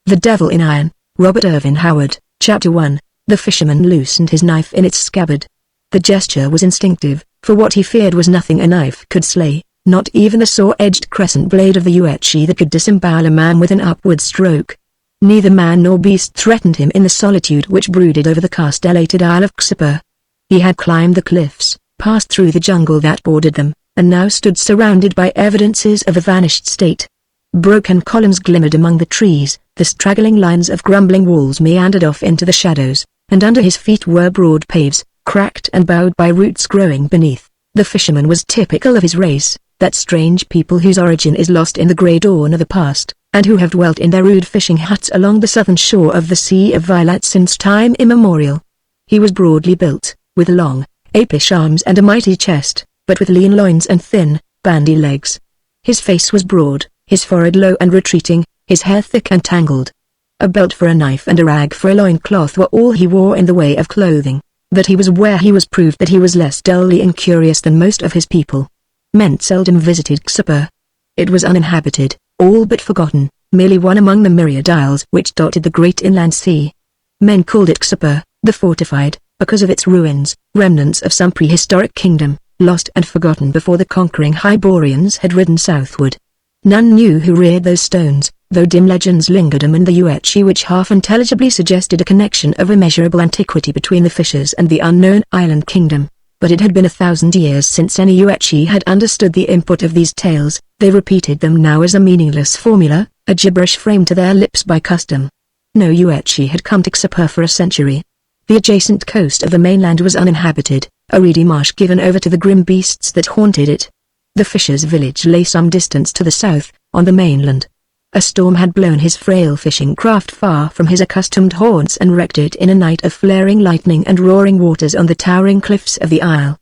The Devil in Iron, Robert Ervin Howard. Chapter 1. The fisherman loosened his knife in its scabbard. The gesture was instinctive, for what he feared was nothing a knife could slay, not even the saw-edged crescent blade of the Yuetshi that could disembowel a man with an upward stroke. Neither man nor beast threatened him in the solitude which brooded over the castellated Isle of Xiper. He had climbed the cliffs, passed through the jungle that bordered them, and now stood surrounded by evidences of a vanished state. Broken columns glimmered among the trees, the straggling lines of crumbling walls meandered off into the shadows, and under his feet were broad paves, cracked and bowed by roots growing beneath. The fisherman was typical of his race, that strange people whose origin is lost in the grey dawn of the past, and who have dwelt in their rude fishing huts along the southern shore of the Sea of Violet since time immemorial. He was broadly built, with long, apish arms and a mighty chest, but with lean loins and thin, bandy legs. His face was broad, his forehead low and retreating, his hair thick and tangled. A belt for a knife and a rag for a loincloth were all he wore in the way of clothing. That he was where he was proved that he was less dully incurious than most of his people. Men seldom visited Xiper. It was uninhabited, all but forgotten, merely one among the myriad isles which dotted the great inland sea. Men called it Xiper, the fortified, because of its ruins, remnants of some prehistoric kingdom, lost and forgotten before the conquering Hyborians had ridden southward. None knew who reared those stones, though dim legends lingered among the Yuetshi which half-intelligibly suggested a connection of immeasurable antiquity between the fishers and the unknown island kingdom. But it had been 1,000 years since any Yuetshi had understood the import of these tales. They repeated them now as a meaningless formula, a gibberish framed to their lips by custom. No Yuetshi had come to Xiper for a century. The adjacent coast of the mainland was uninhabited, a reedy marsh given over to the grim beasts that haunted it. The fishers' village lay some distance to the south, on the mainland. A storm had blown his frail fishing craft far from his accustomed haunts and wrecked it in a night of flaring lightning and roaring waters on the towering cliffs of the isle.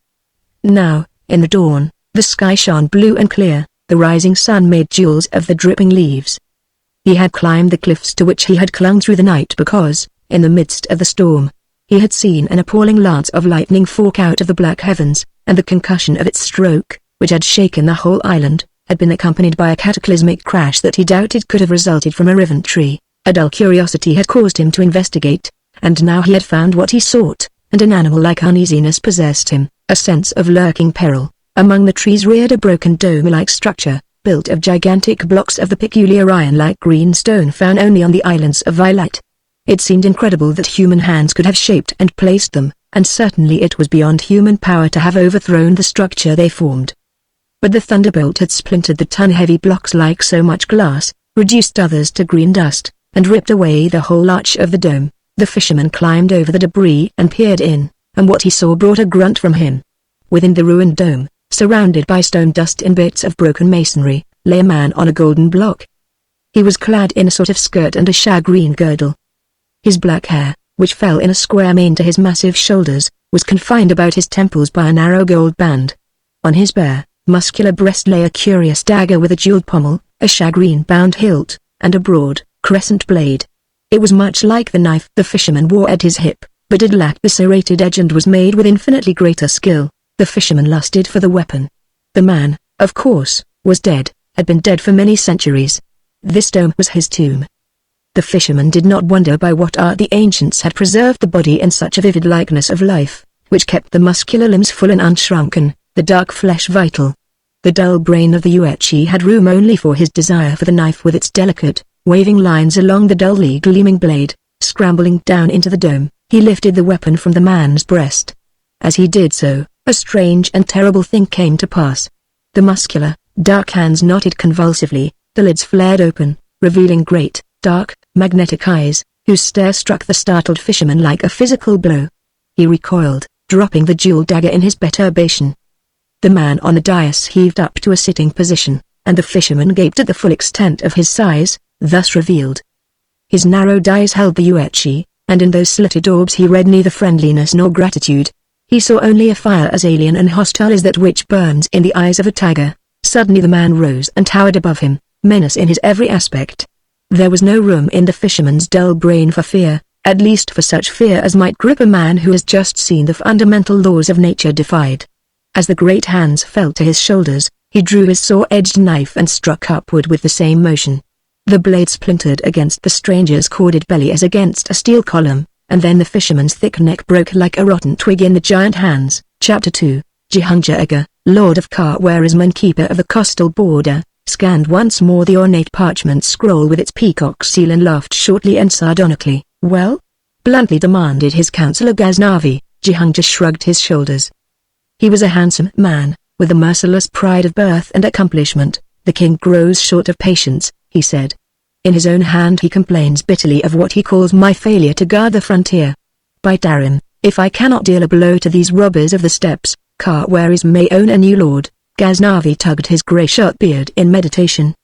Now, in the dawn, the sky shone blue and clear, the rising sun made jewels of the dripping leaves. He had climbed the cliffs to which he had clung through the night because, in the midst of the storm, he had seen an appalling lance of lightning fork out of the black heavens, and the concussion of its stroke, which had shaken the whole island, had been accompanied by a cataclysmic crash that he doubted could have resulted from a riven tree. A dull curiosity had caused him to investigate, and now he had found what he sought, and an animal-like uneasiness possessed him, a sense of lurking peril. Among the trees reared a broken dome-like structure, built of gigantic blocks of the peculiar iron-like green stone found only on the islands of Violet. It seemed incredible that human hands could have shaped and placed them, and certainly it was beyond human power to have overthrown the structure they formed. But the thunderbolt had splintered the ton-heavy blocks like so much glass, reduced others to green dust, and ripped away the whole arch of the dome. The fisherman climbed over the debris and peered in, and what he saw brought a grunt from him. Within the ruined dome, surrounded by stone dust and bits of broken masonry, lay a man on a golden block. He was clad in a sort of skirt and a shagreen girdle. His black hair, which fell in a square mane to his massive shoulders, was confined about his temples by a narrow gold band. On his bare, muscular breast lay a curious dagger with a jeweled pommel, a shagreen-bound hilt, and a broad, crescent blade. It was much like the knife the fisherman wore at his hip, but it lacked the serrated edge and was made with infinitely greater skill. The fisherman lusted for the weapon. The man, of course, was dead, had been dead for many centuries. This dome was his tomb. The fisherman did not wonder by what art the ancients had preserved the body in such a vivid likeness of life, which kept the muscular limbs full and unshrunken, the dark flesh vital. The dull brain of the Yuetshi had room only for his desire for the knife with its delicate, waving lines along the dully gleaming blade. Scrambling down into the dome, he lifted the weapon from the man's breast. As he did so, a strange and terrible thing came to pass. The muscular, dark hands knotted convulsively, the lids flared open, revealing great, dark, magnetic eyes, whose stare struck the startled fisherman like a physical blow. He recoiled, dropping the jeweled dagger in his perturbation. The man on the dais heaved up to a sitting position, and the fisherman gaped at the full extent of his size, thus revealed. His narrowed eyes held the Yuetshi, and in those slitted orbs he read neither friendliness nor gratitude. He saw only a fire as alien and hostile as that which burns in the eyes of a tiger. Suddenly the man rose and towered above him, menace in his every aspect. There was no room in the fisherman's dull brain for fear, at least for such fear as might grip a man who has just seen the fundamental laws of nature defied. As the great hands fell to his shoulders, he drew his saw-edged knife and struck upward with the same motion. The blade splintered against the stranger's corded belly as against a steel column, and then the fisherman's thick neck broke like a rotten twig in the giant hands. Chapter 2. Jehangir, Lord of Khawarizm and Keeper of the Coastal Border, scanned once more the ornate parchment scroll with its peacock seal and laughed shortly and sardonically. "Well?" bluntly demanded his counselor Ghaznavi. Jehangir shrugged his shoulders. He was a handsome man, with a merciless pride of birth and accomplishment. "The king grows short of patience," he said. "In his own hand he complains bitterly of what he calls my failure to guard the frontier. By Tarim, if I cannot deal a blow to these robbers of the steppes, Khawarizm may own a new lord." Ghaznavi tugged his grey short beard in meditation.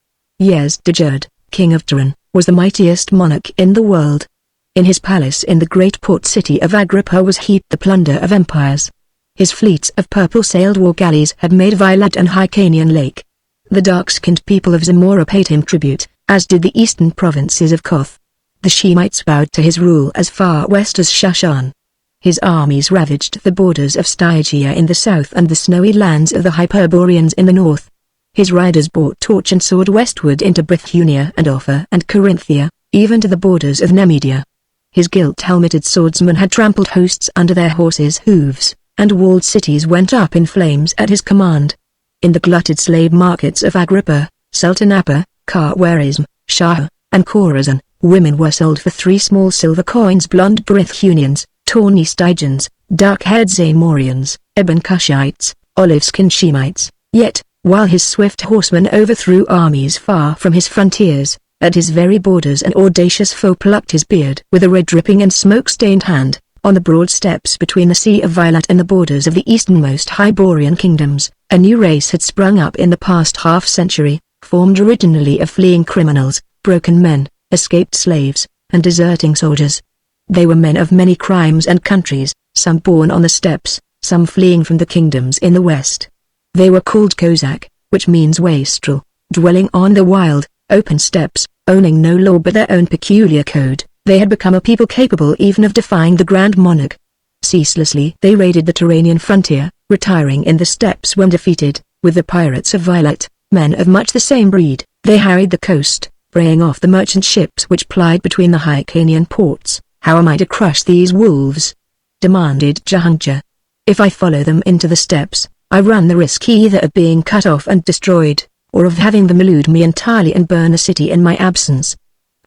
Yezdajerd, king of Tarim, was the mightiest monarch in the world. In his palace in the great port city of Agrippa was heaped the plunder of empires. His fleets of purple-sailed war galleys had made Vilat and Hyrcanian Lake. The dark-skinned people of Zamora paid him tribute, as did the eastern provinces of Koth. The Shemites bowed to his rule as far west as Shushan. His armies ravaged the borders of Stygia in the south and the snowy lands of the Hyperboreans in the north. His riders bore torch and sword westward into Bithynia and Offa and Corinthia, even to the borders of Nemedia. His gilt-helmeted swordsmen had trampled hosts under their horses' hooves, and walled cities went up in flames at his command. In the glutted slave markets of Agrippa, Sultanapa, Khawarizm, Shah, and Khorasan, women were sold for 3 small silver coins. Blonde Bithynians, tawny Stygians, dark-haired Zamorians, ebon Cushites, olive-skinned Shemites. Yet, while his swift horsemen overthrew armies far from his frontiers, at his very borders an audacious foe plucked his beard with a red-dripping and smoke-stained hand. On the broad steppes between the Sea of Vilat and the borders of the easternmost Hyborian kingdoms, a new race had sprung up in the past half-century, formed originally of fleeing criminals, broken men, escaped slaves, and deserting soldiers. They were men of many crimes and countries, some born on the steppes, some fleeing from the kingdoms in the west. They were called Kozak, which means wastrel, dwelling on the wild, open steppes, owning no law but their own peculiar code. They had become a people capable even of defying the Grand Monarch. Ceaselessly they raided the Turanian frontier, retiring in the steppes when defeated. With the pirates of Vilat, men of much the same breed, they harried the coast, preying off the merchant ships which plied between the Hyrcanian ports. "How am I to crush these wolves?" demanded Jehangir. "If I follow them into the steppes, I run the risk either of being cut off and destroyed, or of having them elude me entirely and burn the city in my absence.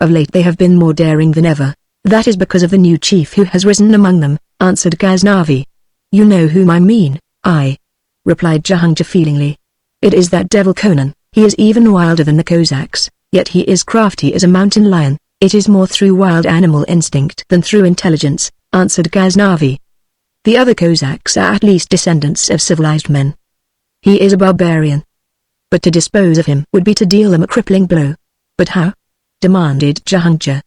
Of late they have been more daring than ever. That is because of the new chief who has risen among them," answered Ghaznavi. "You know whom I mean." "Aye," replied Jehangir feelingly. "It is that devil Conan. He is even wilder than the Cossacks, yet he is crafty as a mountain lion." "It is more through wild animal instinct than through intelligence," answered Ghaznavi. "The other Cossacks are at least descendants of civilized men. He is a barbarian. But to dispose of him would be to deal him a crippling blow." "But how?" demanded Jehangir.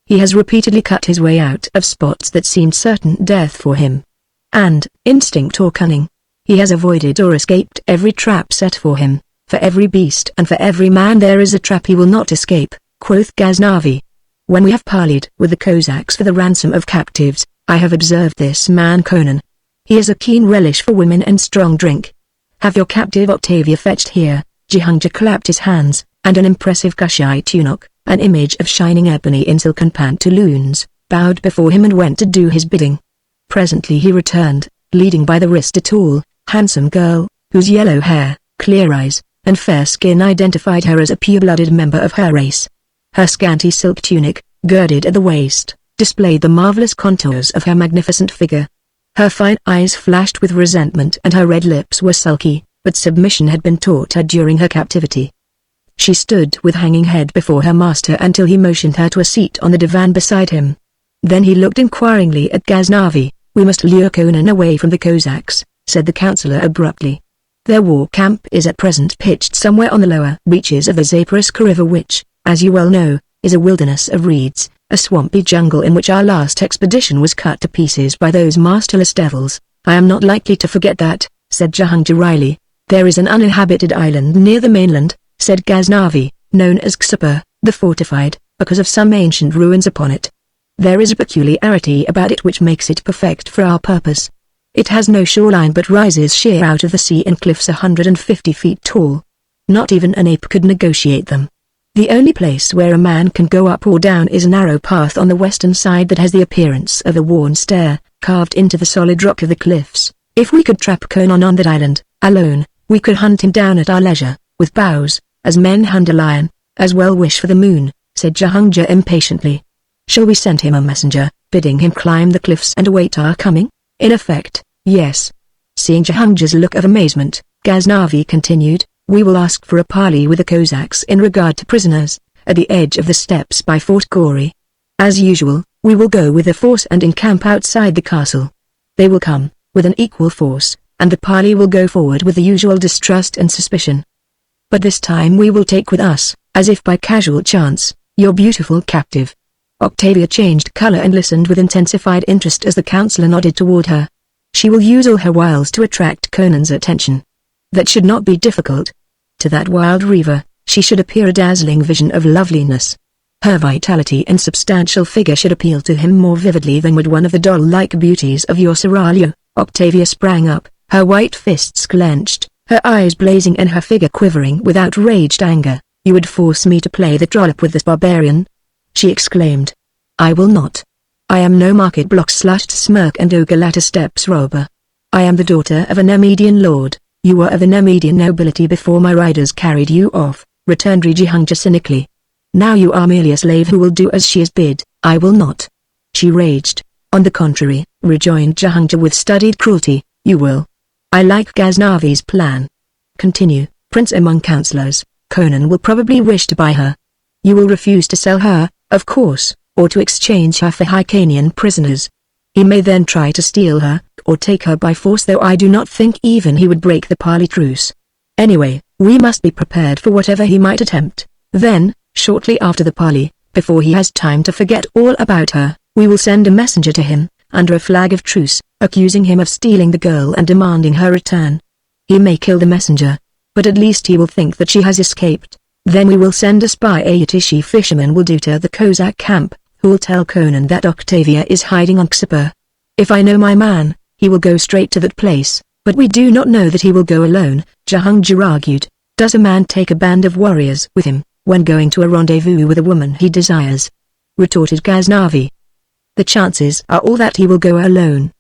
"He has repeatedly cut his way out of spots that seemed certain death for him. And, instinct or cunning, he has avoided or escaped every trap set for him. For every beast and for every man there is a trap he will not escape," quoth Ghaznavi. "When we have parleyed with the Cossacks for the ransom of captives, I have observed this man Conan. He has a keen relish for women and strong drink. Have your captive Octavia fetched here." Jehangir clapped his hands, and an impressive Cushite eunuch, an image of shining ebony in silken pantaloons, bowed before him and went to do his bidding. Presently he returned, leading by the wrist a tall, handsome girl, whose yellow hair, clear eyes, and fair skin identified her as a pure-blooded member of her race. Her scanty silk tunic, girded at the waist, displayed the marvelous contours of her magnificent figure. Her fine eyes flashed with resentment and her red lips were sulky, but submission had been taught her during her captivity. She stood with hanging head before her master until he motioned her to a seat on the divan beside him. Then he looked inquiringly at Ghaznavi. "We must lure Conan away from the Cossacks," said the counselor abruptly. "Their war camp is at present pitched somewhere on the lower reaches of the Zaporozhye River which, as you well know, is a wilderness of reeds, a swampy jungle in which our last expedition was cut to pieces by those masterless devils." "I am not likely to forget that," said Jehangir wryly. "There is an uninhabited island near the mainland," said Ghaznavi, "known as Xapur, the Fortified, because of some ancient ruins upon it. There is a peculiarity about it which makes it perfect for our purpose. It has no shoreline but rises sheer out of the sea in cliffs 150 feet tall. Not even an ape could negotiate them. The only place where a man can go up or down is a narrow path on the western side that has the appearance of a worn stair, carved into the solid rock of the cliffs. If we could trap Conan on that island, alone, we could hunt him down at our leisure, with bows, as men hunt a lion, as well wish for the moon, said Jahangir impatiently. Shall we send him a messenger, bidding him climb the cliffs and await our coming? In effect, yes. Seeing Jahangir's look of amazement, Ghaznavi continued, we will ask for a parley with the Cossacks in regard to prisoners, at the edge of the steppes by Fort Gori. As usual, we will go with a force and encamp outside the castle. They will come, with an equal force, and the parley will go forward with the usual distrust and suspicion. But this time we will take with us, as if by casual chance, your beautiful captive. Octavia changed color and listened with intensified interest as the counselor nodded toward her. She will use all her wiles to attract Conan's attention. That should not be difficult. To that wild reaver, she should appear a dazzling vision of loveliness. Her vitality and substantial figure should appeal to him more vividly than would one of the doll-like beauties of your seraglio. Octavia sprang up, her white fists clenched, her eyes blazing and her figure quivering with outraged anger. You would force me to play the trollop with this barbarian? She exclaimed. I will not. I am no market block slut smirk and Ogalatta steps robber. I am the daughter of a Nemedian lord. You were of the Nemedian nobility before my riders carried you off, returned Jahangir cynically. Now you are merely a slave who will do as she is bid. I will not. She raged. On the contrary, rejoined Jahangir with studied cruelty, you will. I like Ghaznavi's plan. Continue, prince among counselors. Conan will probably wish to buy her. You will refuse to sell her, of course, or to exchange her for Hyrcanian prisoners. He may then try to steal her, or take her by force, though I do not think even he would break the parley truce. Anyway, we must be prepared for whatever he might attempt. Then, shortly after the parley, before he has time to forget all about her, we will send a messenger to him, under a flag of truce, accusing him of stealing the girl and demanding her return. He may kill the messenger, but at least he will think that she has escaped. Then we will send a spy. A Yatishi fisherman will do to the Cossack camp, who will tell Conan that Octavia is hiding on Xipur. If I know my man, he will go straight to that place, but we do not know that he will go alone, Jahangir argued. Does a man take a band of warriors with him, when going to a rendezvous with a woman he desires? Retorted Ghaznavi. The chances are all that he will go alone.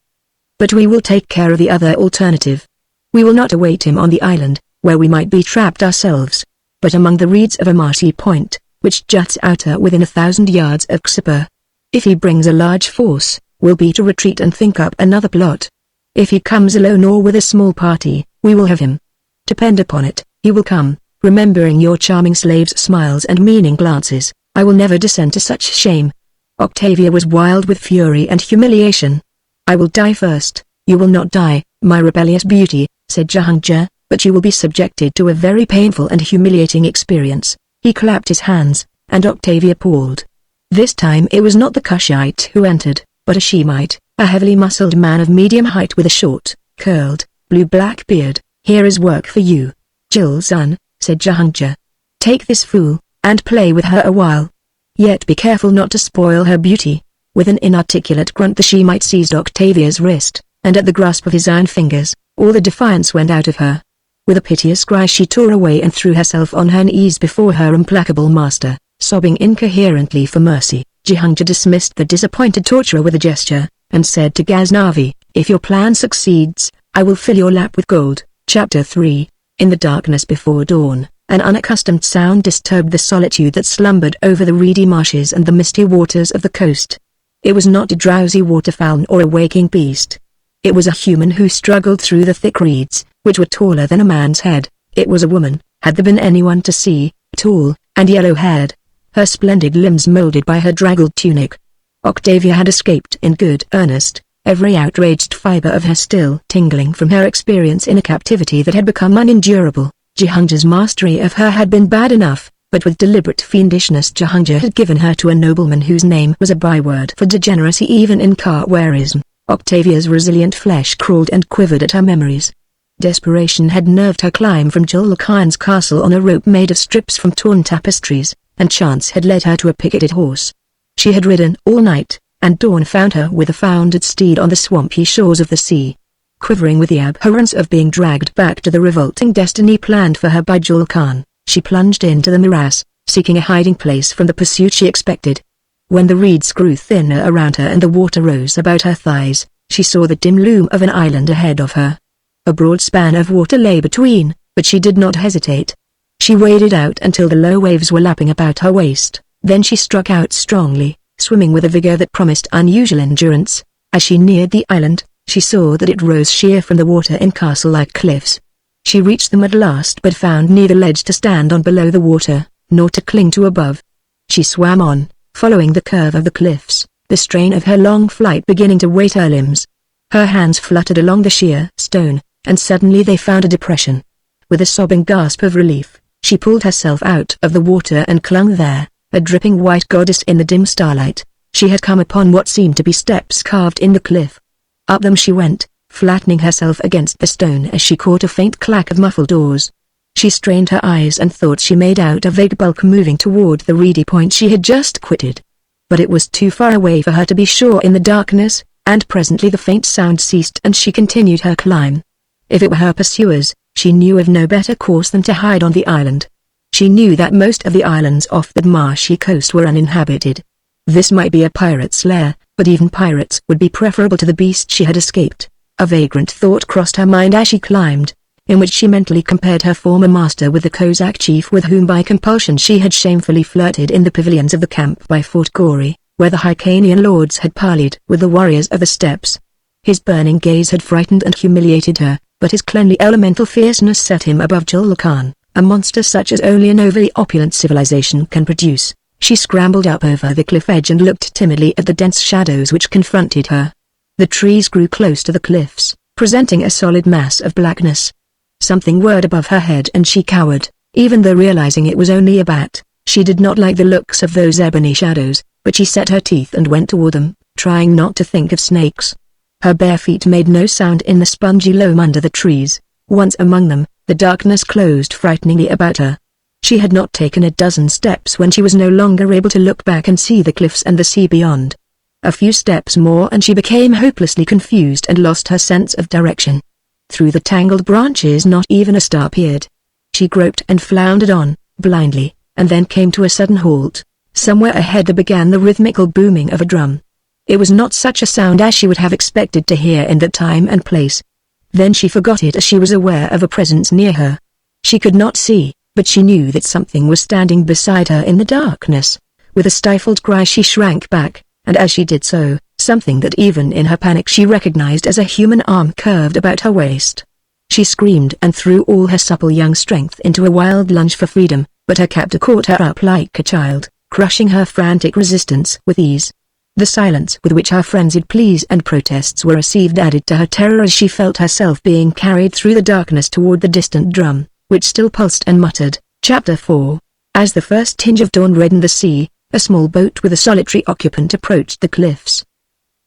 But we will take care of the other alternative. We will not await him on the island, where we might be trapped ourselves, but among the reeds of a marshy point, which juts out within 1,000 yards of Xipur. If he brings a large force, will be to retreat and think up another plot. If he comes alone or with a small party, we will have him. Depend upon it, he will come, remembering your charming slave's smiles and meaning glances. I will never descend to such shame. Octavia was wild with fury and humiliation. I will die first. You will not die, my rebellious beauty, said Jahangir, but you will be subjected to a very painful and humiliating experience. He clapped his hands, and Octavia palled. This time it was not the Cushite who entered, but a Shemite, a heavily muscled man of medium height with a short, curled, blue-black beard. Here is work for you, Jilzan, said Jahangir. Take this fool, and play with her a while. Yet be careful not to spoil her beauty. With an inarticulate grunt the Shemite seized Octavia's wrist, and at the grasp of his iron fingers, all the defiance went out of her. With a piteous cry she tore away and threw herself on her knees before her implacable master, sobbing incoherently for mercy. Jahangir dismissed the disappointed torturer with a gesture, and said to Ghaznavi, if your plan succeeds, I will fill your lap with gold. Chapter 3. In the darkness before dawn, an unaccustomed sound disturbed the solitude that slumbered over the reedy marshes and the misty waters of the coast. It was not a drowsy waterfowl or a waking beast. It was a human who struggled through the thick reeds, which were taller than a man's head. It was a woman, had there been anyone to see, tall, and yellow-haired, her splendid limbs molded by her draggled tunic. Octavia had escaped in good earnest, every outraged fiber of her still tingling from her experience in a captivity that had become unendurable. Jahangir's mastery of her had been bad enough, but with deliberate fiendishness Jahangir had given her to a nobleman whose name was a byword for degeneracy even in Khawarizm. Octavia's resilient flesh crawled and quivered at her memories. Desperation had nerved her climb from Jul Khan's castle on a rope made of strips from torn tapestries, and chance had led her to a picketed horse. She had ridden all night, and dawn found her with a foundered steed on the swampy shores of the sea. Quivering with the abhorrence of being dragged back to the revolting destiny planned for her by Jul Khan, she plunged into the morass, seeking a hiding place from the pursuit she expected. When the reeds grew thinner around her and the water rose about her thighs, she saw the dim loom of an island ahead of her. A broad span of water lay between, but she did not hesitate. She waded out until the low waves were lapping about her waist, then she struck out strongly, swimming with a vigor that promised unusual endurance. As she neared the island, she saw that it rose sheer from the water in castle-like cliffs. She reached them at last but found neither ledge to stand on below the water, nor to cling to above. She swam on, following the curve of the cliffs, the strain of her long flight beginning to weight her limbs. Her hands fluttered along the sheer stone, and suddenly they found a depression. With a sobbing gasp of relief, she pulled herself out of the water and clung there, a dripping white goddess in the dim starlight. She had come upon what seemed to be steps carved in the cliff. Up them she went, flattening herself against the stone as she caught a faint clack of muffled oars. She strained her eyes and thought she made out a vague bulk moving toward the reedy point she had just quitted. But it was too far away for her to be sure in the darkness, and presently the faint sound ceased and she continued her climb. If it were her pursuers, she knew of no better course than to hide on the island. She knew that most of the islands off that marshy coast were uninhabited. This might be a pirate's lair, but even pirates would be preferable to the beast she had escaped. A vagrant thought crossed her mind as she climbed, in which she mentally compared her former master with the Cossack chief with whom by compulsion she had shamefully flirted in the pavilions of the camp by Fort Gory, where the Hyrcanian lords had parleyed with the warriors of the steppes. His burning gaze had frightened and humiliated her, but his cleanly elemental fierceness set him above Jol Khan, a monster such as only an overly opulent civilization can produce. She scrambled up over the cliff edge and looked timidly at the dense shadows which confronted her. The trees grew close to the cliffs, presenting a solid mass of blackness. Something whirred above her head and she cowered, even though realizing it was only a bat. She did not like the looks of those ebony shadows, but she set her teeth and went toward them, trying not to think of snakes. Her bare feet made no sound in the spongy loam under the trees. Once among them, the darkness closed frighteningly about her. She had not taken a dozen steps when she was no longer able to look back and see the cliffs and the sea beyond. A few steps more and she became hopelessly confused and lost her sense of direction. Through the tangled branches not even a star appeared. She groped and floundered on, blindly, and then came to a sudden halt. Somewhere ahead there began the rhythmical booming of a drum. It was not such a sound as she would have expected to hear in that time and place. Then she forgot it as she was aware of a presence near her. She could not see, but she knew that something was standing beside her in the darkness. With a stifled cry she shrank back, and as she did so, something that even in her panic she recognized as a human arm curved about her waist. She screamed and threw all her supple young strength into a wild lunge for freedom, but her captor caught her up like a child, crushing her frantic resistance with ease. The silence with which her frenzied pleas and protests were received added to her terror as she felt herself being carried through the darkness toward the distant drum, which still pulsed and muttered. Chapter 4. As the first tinge of dawn reddened the sea, a small boat with a solitary occupant approached the cliffs.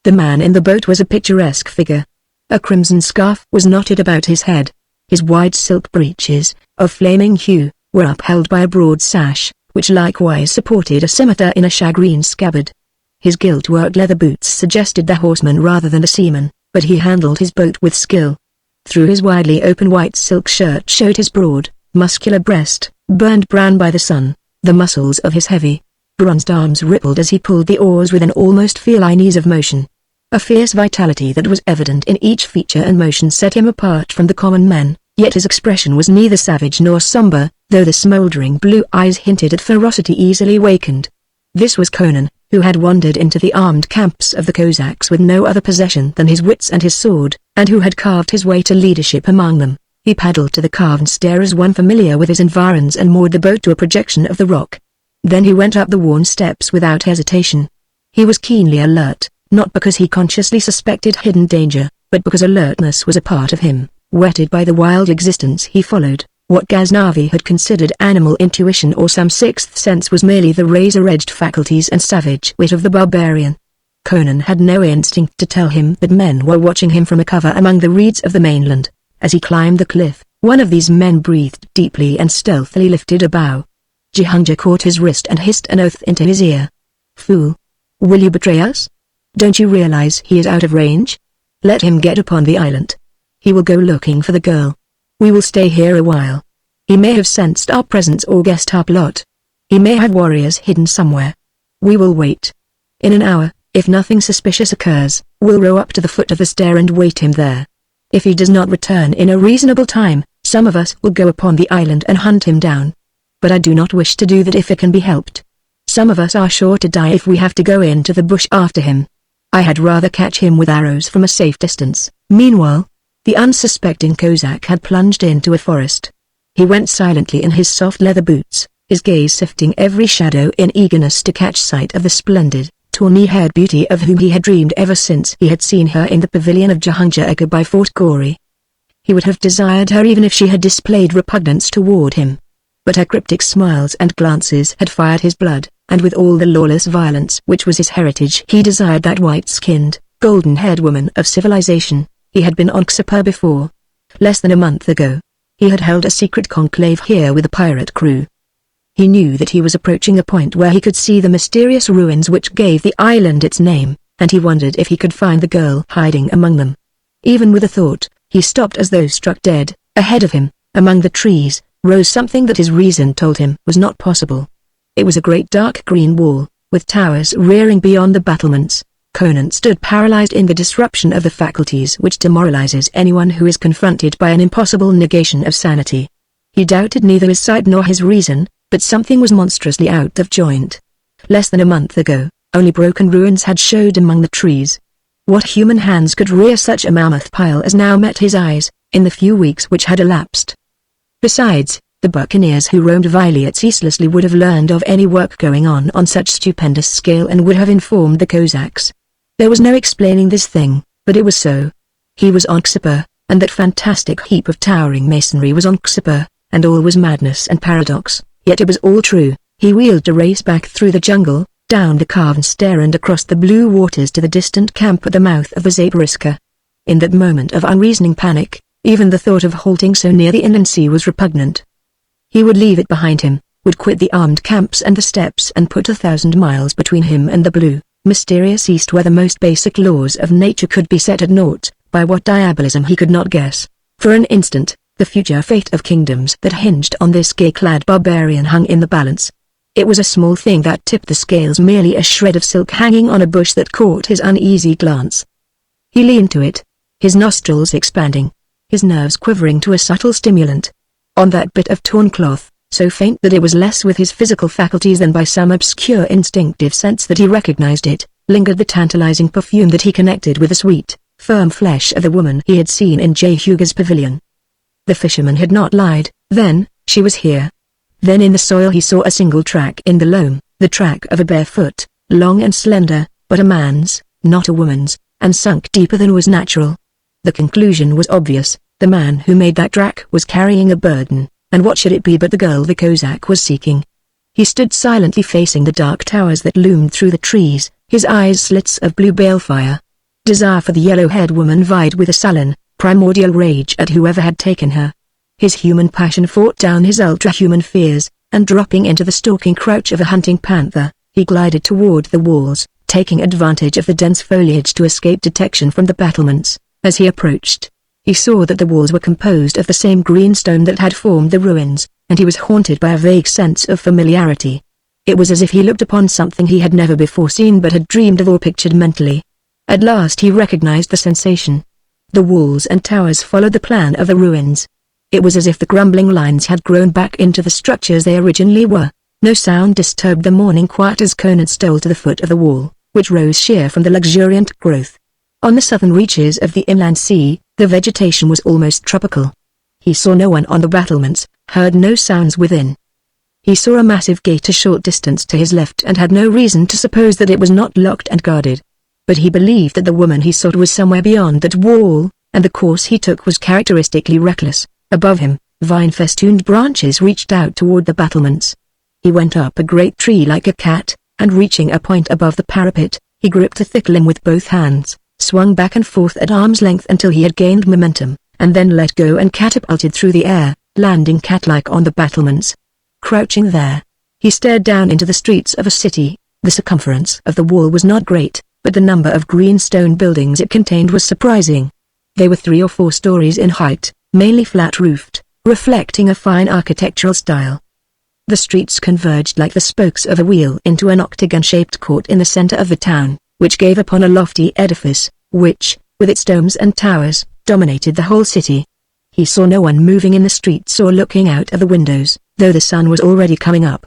The man in the boat was a picturesque figure. A crimson scarf was knotted about his head. His wide silk breeches, of flaming hue, were upheld by a broad sash, which likewise supported a scimitar in a shagreen scabbard. His gilt-worked leather boots suggested the horseman rather than the seaman, but he handled his boat with skill. Through his widely open white silk shirt showed his broad, muscular breast, burned brown by the sun. The muscles of his heavy, bronzed arms rippled as he pulled the oars with an almost feline ease of motion. A fierce vitality that was evident in each feature and motion set him apart from the common men, yet his expression was neither savage nor somber, though the smoldering blue eyes hinted at ferocity easily wakened. This was Conan, who had wandered into the armed camps of the Cossacks with no other possession than his wits and his sword, and who had carved his way to leadership among them. He paddled to the carved stair as one familiar with his environs and moored the boat to a projection of the rock. Then he went up the worn steps without hesitation. He was keenly alert, not because he consciously suspected hidden danger, but because alertness was a part of him, whetted by the wild existence he followed. What Ghaznavi had considered animal intuition or some sixth sense was merely the razor-edged faculties and savage wit of the barbarian. Conan had no instinct to tell him that men were watching him from a cover among the reeds of the mainland. As he climbed the cliff, one of these men breathed deeply and stealthily lifted a bough. Jehunga caught his wrist and hissed an oath into his ear. "Fool! Will you betray us? Don't you realize he is out of range? Let him get upon the island. He will go looking for the girl. We will stay here a while. He may have sensed our presence or guessed our plot." He may have warriors hidden somewhere. We will wait. In an hour, if nothing suspicious occurs, we'll row up to the foot of the stair and wait him there. If he does not return in a reasonable time, some of us will go upon the island and hunt him down. But I do not wish to do that if it can be helped. Some of us are sure to die if we have to go into the bush after him. I had rather catch him with arrows from a safe distance." Meanwhile, the unsuspecting Cossack had plunged into a forest. He went silently in his soft leather boots, his gaze sifting every shadow in eagerness to catch sight of the splendid, tawny-haired beauty of whom he had dreamed ever since he had seen her in the pavilion of Jahangir Aga by Fort Gori. He would have desired her even if she had displayed repugnance toward him. But her cryptic smiles and glances had fired his blood, and with all the lawless violence which was his heritage he desired that white-skinned, golden-haired woman of civilization. He had been on Xipa before. Less than a month ago, he had held a secret conclave here with a pirate crew. He knew that he was approaching a point where he could see the mysterious ruins which gave the island its name, and he wondered if he could find the girl hiding among them. Even with the thought, he stopped as though struck dead. Ahead of him, among the trees, rose something that his reason told him was not possible. It was a great dark green wall, with towers rearing beyond the battlements. Conan stood paralyzed in the disruption of the faculties which demoralizes anyone who is confronted by an impossible negation of sanity. He doubted neither his sight nor his reason, but something was monstrously out of joint. Less than a month ago, only broken ruins had showed among the trees. What human hands could rear such a mammoth pile as now met his eyes, in the few weeks which had elapsed? Besides, the buccaneers who roamed Viliet ceaselessly would have learned of any work going on such stupendous scale and would have informed the Cossacks. There was no explaining this thing, but it was so. He was on Xipa, and that fantastic heap of towering masonry was on Xipa, and all was madness and paradox, yet it was all true. He wheeled to race back through the jungle, down the carven stair and across the blue waters to the distant camp at the mouth of the Zaporizhzhia. In that moment of unreasoning panic, even the thought of halting so near the inland sea was repugnant. He would leave it behind him, would quit the armed camps and the steppes and put 1,000 miles between him and the blue, mysterious east where the most basic laws of nature could be set at naught, by what diabolism he could not guess. For an instant, the future fate of kingdoms that hinged on this gay-clad barbarian hung in the balance. It was a small thing that tipped the scales, merely a shred of silk hanging on a bush that caught his uneasy glance. He leaned to it, his nostrils expanding, his nerves quivering to a subtle stimulant. On that bit of torn cloth, so faint that it was less with his physical faculties than by some obscure instinctive sense that he recognized it, lingered the tantalizing perfume that he connected with the sweet, firm flesh of the woman he had seen in Jehuga's pavilion. The fisherman had not lied. Then, she was here. Then in the soil he saw a single track in the loam, the track of a bare foot, long and slender, but a man's, not a woman's, and sunk deeper than was natural. The conclusion was obvious. The man who made that track was carrying a burden, and what should it be but the girl the Cossack was seeking? He stood silently facing the dark towers that loomed through the trees, his eyes slits of blue balefire. Desire for the yellow-haired woman vied with a sullen, primordial rage at whoever had taken her. His human passion fought down his ultra-human fears, and dropping into the stalking crouch of a hunting panther, he glided toward the walls, taking advantage of the dense foliage to escape detection from the battlements. As he approached, he saw that the walls were composed of the same green stone that had formed the ruins, and he was haunted by a vague sense of familiarity. It was as if he looked upon something he had never before seen but had dreamed of or pictured mentally. At last he recognized the sensation. The walls and towers followed the plan of the ruins. It was as if the crumbling lines had grown back into the structures they originally were. No sound disturbed the morning quiet as Conan stole to the foot of the wall, which rose sheer from the luxuriant growth. On the southern reaches of the inland sea, the vegetation was almost tropical. He saw no one on the battlements, heard no sounds within. He saw a massive gate a short distance to his left and had no reason to suppose that it was not locked and guarded. But he believed that the woman he sought was somewhere beyond that wall, and the course he took was characteristically reckless. Above him, vine-festooned branches reached out toward the battlements. He went up a great tree like a cat, and reaching a point above the parapet, he gripped a thick limb with both hands, swung back and forth at arm's length until he had gained momentum, and then let go and catapulted through the air, landing cat-like on the battlements. Crouching there, he stared down into the streets of a city. The circumference of the wall was not great, but the number of green stone buildings it contained was surprising. They were 3 or 4 stories in height, mainly flat-roofed, reflecting a fine architectural style. The streets converged like the spokes of a wheel into an octagon-shaped court in the center of the town, which gave upon a lofty edifice, which, with its domes and towers, dominated the whole city. He saw no one moving in the streets or looking out of the windows, though the sun was already coming up.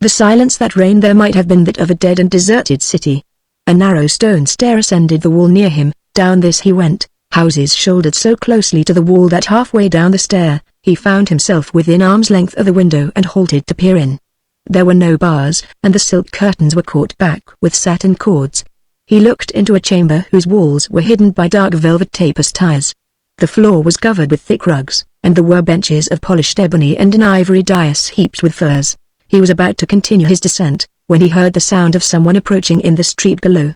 The silence that reigned there might have been that of a dead and deserted city. A narrow stone stair ascended the wall near him. Down this he went, houses shouldered so closely to the wall that halfway down the stair, he found himself within arm's length of the window and halted to peer in. There were no bars, and the silk curtains were caught back with satin cords. He looked into a chamber whose walls were hidden by dark velvet tapestries. The floor was covered with thick rugs, and there were benches of polished ebony and an ivory dais heaped with furs. He was about to continue his descent, when he heard the sound of someone approaching in the street below.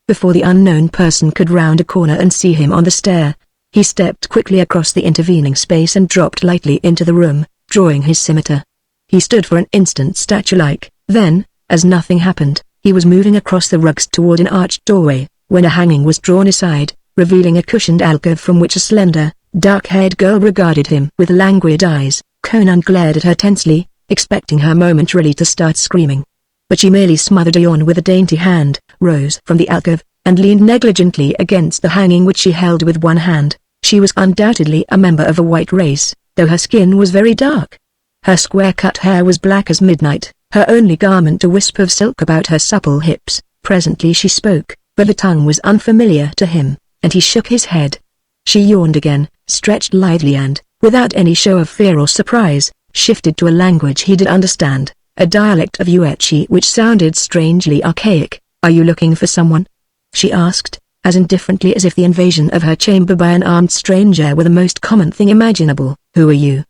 Before the unknown person could round a corner and see him on the stair, he stepped quickly across the intervening space and dropped lightly into the room, drawing his scimitar. He stood for an instant statue-like, then, as nothing happened, he was moving across the rugs toward an arched doorway, when a hanging was drawn aside, revealing a cushioned alcove from which a slender, dark-haired girl regarded him with languid eyes. Conan glared at her tensely, expecting her momentarily to start screaming. But she merely smothered a yawn with a dainty hand, rose from the alcove, and leaned negligently against the hanging which she held with one hand. She was undoubtedly a member of a white race, though her skin was very dark. Her square-cut hair was black as midnight, her only garment a wisp of silk about her supple hips. Presently she spoke, but the tongue was unfamiliar to him, and he shook his head. She yawned again, stretched lithely and, without any show of fear or surprise, shifted to a language he did understand, a dialect of Yuechi which sounded strangely archaic. "Are you looking for someone?" she asked, as indifferently as if the invasion of her chamber by an armed stranger were the most common thing imaginable. "Who are you?"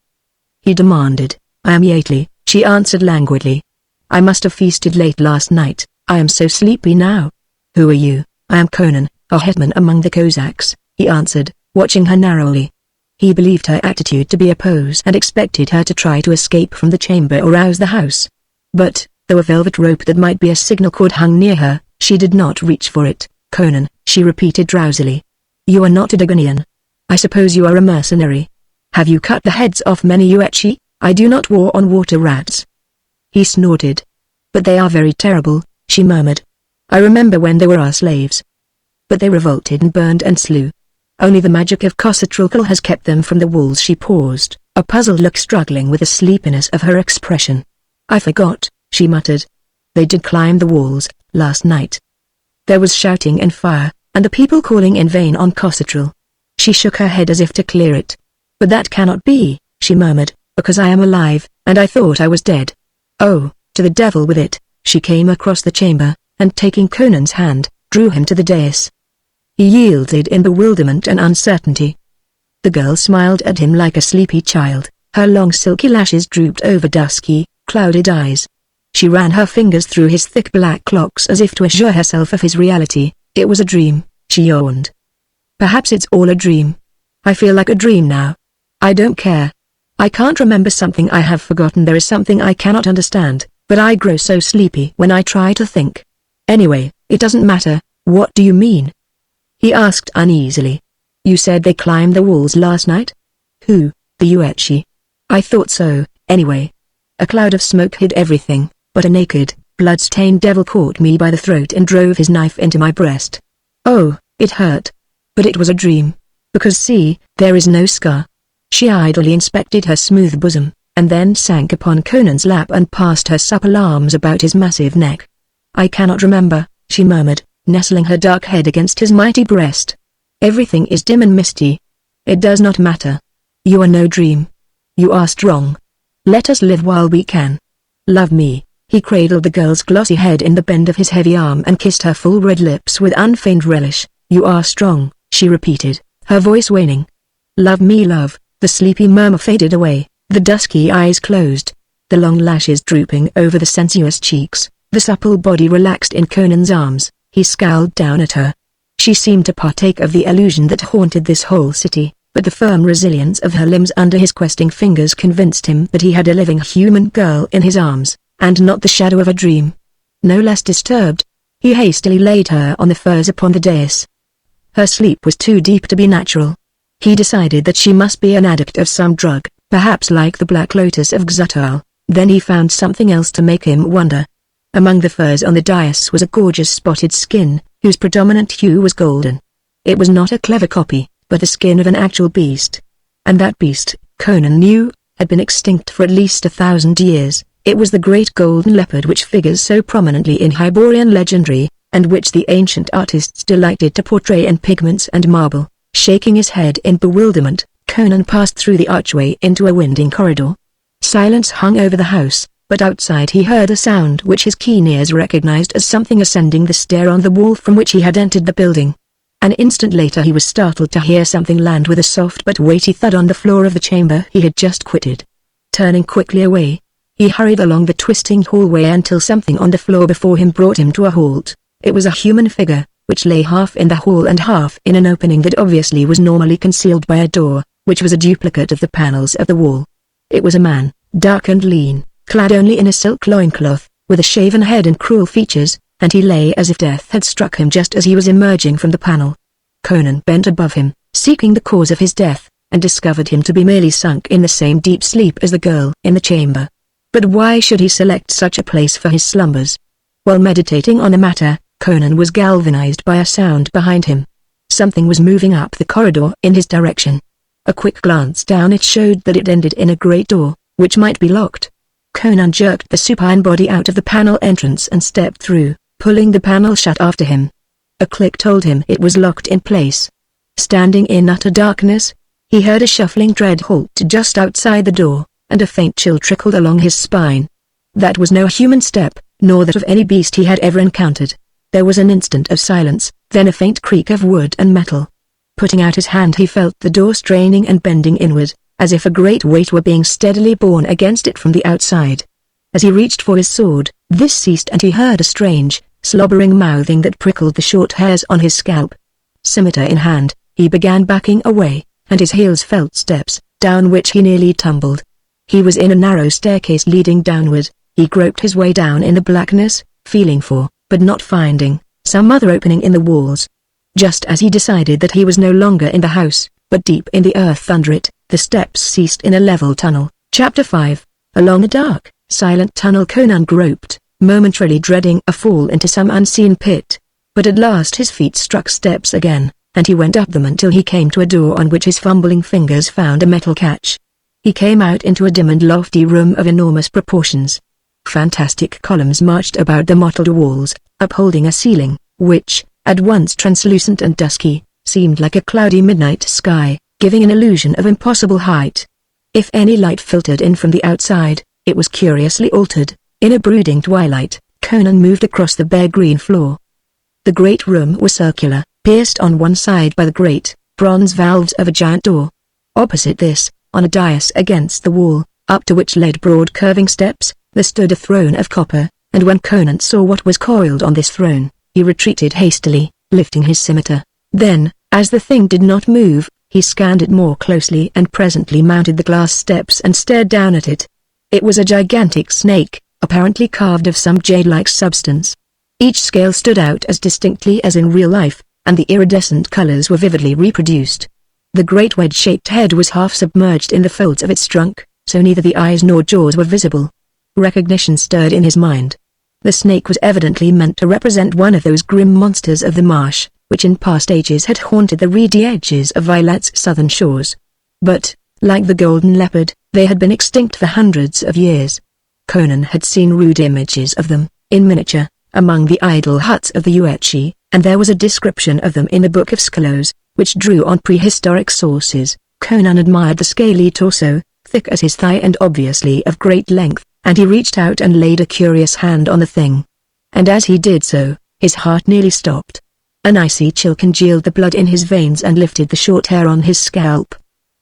he demanded. "I am Yately," she answered languidly. "I must have feasted late last night, I am so sleepy now." "Who are you?" "I am Conan, a hetman among the Cossacks," he answered, watching her narrowly. He believed her attitude to be a pose and expected her to try to escape from the chamber or rouse the house. But, though a velvet rope that might be a signal cord hung near her, she did not reach for it. "Conan," she repeated drowsily. "You are not a Dagonian. I suppose you are a mercenary. Have you cut the heads off many Yuechi? I do not war on water rats." He snorted. "But they are very terrible," she murmured. "I remember when they were our slaves. But they revolted and burned and slew. Only the magic of Khosatrilkal has kept them from the walls." She paused, a puzzled look struggling with the sleepiness of her expression. "I forgot," she muttered. "They did climb the walls, last night. There was shouting and fire, and the people calling in vain on Khosatral." She shook her head as if to clear it. "But that cannot be," she murmured, "because I am alive, and I thought I was dead." "Oh, to the devil with it." She came across the chamber, and taking Conan's hand, drew him to the dais. He yielded in bewilderment and uncertainty. The girl smiled at him like a sleepy child, her long silky lashes drooped over dusky, clouded eyes. She ran her fingers through his thick black locks as if to assure herself of his reality. "It was a dream," she yawned. "Perhaps it's all a dream. I feel like a dream now. I don't care. I can't remember something I have forgotten. There is something I cannot understand, but I grow so sleepy when I try to think. Anyway, it doesn't matter." "What do you mean?" he asked uneasily. "You said they climbed the walls last night?" "Who, the Yuechi?" "I thought so, anyway." A cloud of smoke hid everything, but a naked, blood-stained devil caught me by the throat and drove his knife into my breast. Oh, it hurt. But it was a dream. Because see, there is no scar. She idly inspected her smooth bosom, and then sank upon Conan's lap and passed her supple arms about his massive neck. "I cannot remember," she murmured, nestling her dark head against his mighty breast. "Everything is dim and misty. It does not matter. You are no dream. You are strong. Let us live while we can. Love me." He cradled the girl's glossy head in the bend of his heavy arm and kissed her full red lips with unfeigned relish. "You are strong," she repeated, her voice waning. "Love me, love." The sleepy murmur faded away, the dusky eyes closed, the long lashes drooping over the sensuous cheeks, the supple body relaxed in Conan's arms. He scowled down at her. She seemed to partake of the illusion that haunted this whole city, but the firm resilience of her limbs under his questing fingers convinced him that he had a living human girl in his arms, and not the shadow of a dream. No less disturbed, he hastily laid her on the furs upon the dais. Her sleep was too deep to be natural. He decided that she must be an addict of some drug, perhaps like the Black Lotus of Xatal. Then he found something else to make him wonder. Among the furs on the dais was a gorgeous spotted skin, whose predominant hue was golden. It was not a clever copy, but the skin of an actual beast. And that beast, Conan knew, had been extinct for at least 1,000 years. It was the great golden leopard which figures so prominently in Hyborian legendary, and which the ancient artists delighted to portray in pigments and marble. Shaking his head in bewilderment, Conan passed through the archway into a winding corridor. Silence hung over the house, but outside he heard a sound which his keen ears recognized as something ascending the stair on the wall from which he had entered the building. An instant later he was startled to hear something land with a soft but weighty thud on the floor of the chamber he had just quitted. Turning quickly away, he hurried along the twisting hallway until something on the floor before him brought him to a halt. It was a human figure, which lay half in the hall and half in an opening that obviously was normally concealed by a door, which was a duplicate of the panels of the wall. It was a man, dark and lean, clad only in a silk loincloth, with a shaven head and cruel features, and he lay as if death had struck him just as he was emerging from the panel. Conan bent above him, seeking the cause of his death, and discovered him to be merely sunk in the same deep sleep as the girl in the chamber. But why should he select such a place for his slumbers? While meditating on the matter, Conan was galvanized by a sound behind him. Something was moving up the corridor in his direction. A quick glance down it showed that it ended in a great door, which might be locked. Conan jerked the supine body out of the panel entrance and stepped through, pulling the panel shut after him. A click told him it was locked in place. Standing in utter darkness, he heard a shuffling tread halt just outside the door, and a faint chill trickled along his spine. That was no human step, nor that of any beast he had ever encountered. There was an instant of silence, then a faint creak of wood and metal. Putting out his hand he felt the door straining and bending inward, as if a great weight were being steadily borne against it from the outside. As he reached for his sword, this ceased and he heard a strange, slobbering mouthing that prickled the short hairs on his scalp. Scimitar in hand, he began backing away, and his heels felt steps, down which he nearly tumbled. He was in a narrow staircase leading downward. He groped his way down in the blackness, feeling for, but not finding, some other opening in the walls. Just as he decided that he was no longer in the house, but deep in the earth under it, the steps ceased in a level tunnel. Chapter 5. Along the dark, silent tunnel Conan groped, momentarily dreading a fall into some unseen pit. But at last his feet struck steps again, and he went up them until he came to a door on which his fumbling fingers found a metal catch. He came out into a dim and lofty room of enormous proportions. Fantastic columns marched about the mottled walls, upholding a ceiling, which, at once translucent and dusky, seemed like a cloudy midnight sky, giving an illusion of impossible height. If any light filtered in from the outside, it was curiously altered. In a brooding twilight, Conan moved across the bare green floor. The great room was circular, pierced on one side by the great, bronze valves of a giant door. Opposite this, on a dais against the wall, up to which led broad curving steps, there stood a throne of copper, and when Conan saw what was coiled on this throne, he retreated hastily, lifting his scimitar. Then, as the thing did not move, he scanned it more closely and presently mounted the glass steps and stared down at it. It was a gigantic snake, apparently carved of some jade-like substance. Each scale stood out as distinctly as in real life, and the iridescent colors were vividly reproduced. The great wedge-shaped head was half submerged in the folds of its trunk, so neither the eyes nor jaws were visible. Recognition stirred in his mind. The snake was evidently meant to represent one of those grim monsters of the marsh, which in past ages had haunted the reedy edges of Vilat's southern shores. But, like the golden leopard, they had been extinct for hundreds of years. Conan had seen rude images of them, in miniature, among the idol huts of the Yuetshi, and there was a description of them in the Book of Skelos, which drew on prehistoric sources. Conan admired the scaly torso, thick as his thigh and obviously of great length, and he reached out and laid a curious hand on the thing. And as he did so, his heart nearly stopped. An icy chill congealed the blood in his veins and lifted the short hair on his scalp.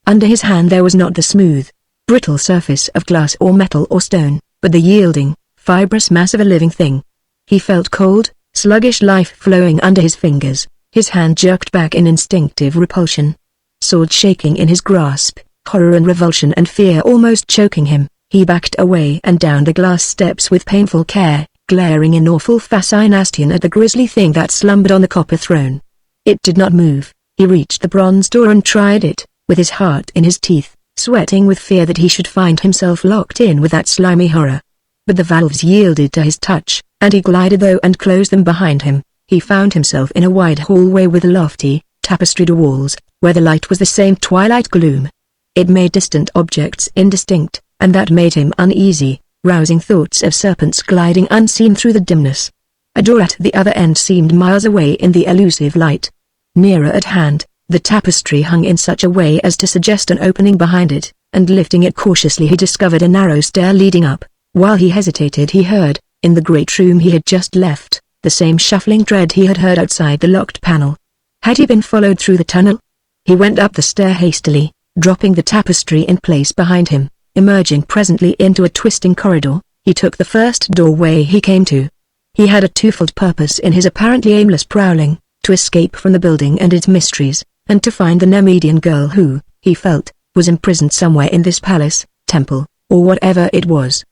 Under his hand there was not the smooth, brittle surface of glass or metal or stone, but the yielding, fibrous mass of a living thing. He felt cold, sluggish life flowing under his fingers. His hand jerked back in instinctive repulsion. Sword shaking in his grasp, horror and revulsion and fear almost choking him, he backed away and down the glass steps with painful care, glaring in awful fascination at the grisly thing that slumbered on the copper throne. It did not move. He reached the bronze door and tried it, with his heart in his teeth, sweating with fear that he should find himself locked in with that slimy horror. But the valves yielded to his touch, and he glided through and closed them behind him. He found himself in a wide hallway with lofty, tapestried walls, where the light was the same twilight gloom. It made distant objects indistinct, and that made him uneasy, rousing thoughts of serpents gliding unseen through the dimness. A door at the other end seemed miles away in the elusive light. Nearer at hand, the tapestry hung in such a way as to suggest an opening behind it, and lifting it cautiously he discovered a narrow stair leading up. While he hesitated he heard, in the great room he had just left, the same shuffling tread he had heard outside the locked panel. Had he been followed through the tunnel? He went up the stair hastily, dropping the tapestry in place behind him. Emerging presently into a twisting corridor, he took the first doorway he came to. He had a twofold purpose in his apparently aimless prowling, to escape from the building and its mysteries, and to find the Nemedian girl who, he felt, was imprisoned somewhere in this palace, temple, or whatever it was.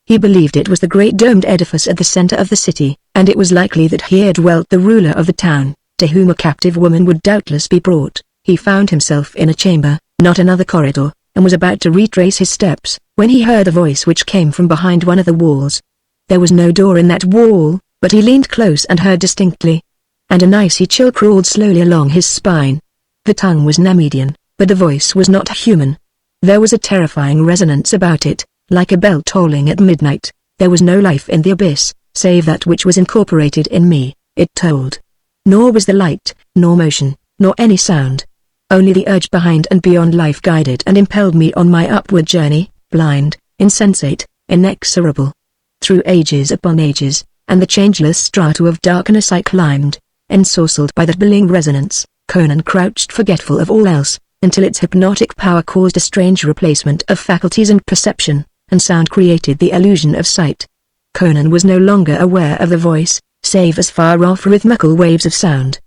He believed it was the great domed edifice at the center of the city, and it was likely that here dwelt the ruler of the town, to whom a captive woman would doubtless be brought. He found himself in a chamber, not another corridor, and was about to retrace his steps, when he heard a voice which came from behind one of the walls. There was no door in that wall, but he leaned close and heard distinctly. And an icy chill crawled slowly along his spine. The tongue was Nemedian, but the voice was not human. There was a terrifying resonance about it, like a bell tolling at midnight. There was no life in the abyss, save that which was incorporated in me, it told. Nor was there light, nor motion, nor any sound. Only the urge behind and beyond life guided and impelled me on my upward journey, blind, insensate, inexorable. Through ages upon ages, and the changeless strata of darkness I climbed, ensorcelled by that billing resonance. Conan crouched forgetful of all else, until its hypnotic power caused a strange replacement of faculties and perception, and sound created the illusion of sight. Conan was no longer aware of the voice, save as far-off rhythmical waves of sound.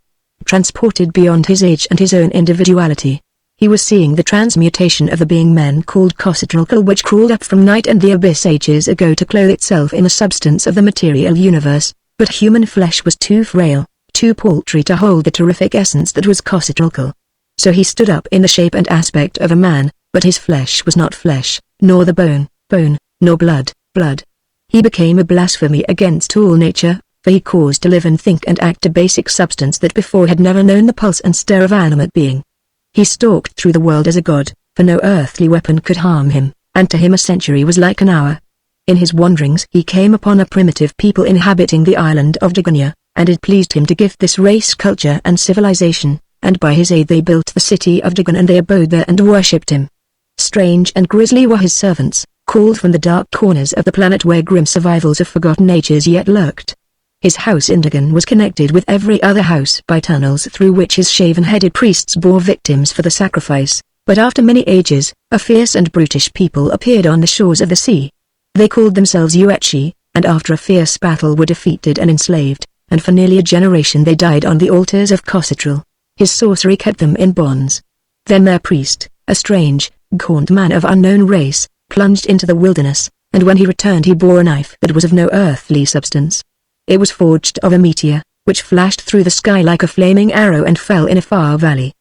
Transported beyond his age and his own individuality, he was seeing the transmutation of the being men called Khosatral, which crawled up from night and the abyss ages ago to clothe itself in the substance of the material universe, but human flesh was too frail, too paltry to hold the terrific essence that was Khosatral. So he stood up in the shape and aspect of a man, but his flesh was not flesh, nor the bone, nor blood. He became a blasphemy against all nature, for he caused to live and think and act a basic substance that before had never known the pulse and stir of animate being. He stalked through the world as a god, for no earthly weapon could harm him, and to him a century was like an hour. In his wanderings he came upon a primitive people inhabiting the island of Dagonia, and it pleased him to give this race culture and civilization, and by his aid they built the city of Dagon and they abode there and worshipped him. Strange and grisly were his servants, called from the dark corners of the planet where grim survivals of forgotten ages yet lurked. His house in Dagon was connected with every other house by tunnels through which his shaven-headed priests bore victims for the sacrifice, but after many ages, a fierce and brutish people appeared on the shores of the sea. They called themselves Yuetshi, and after a fierce battle were defeated and enslaved, and for nearly a generation they died on the altars of Khosatral. His sorcery kept them in bonds. Then their priest, a strange, gaunt man of unknown race, plunged into the wilderness, and when he returned he bore a knife that was of no earthly substance. It was forged of a meteor, which flashed through the sky like a flaming arrow and fell in a far valley.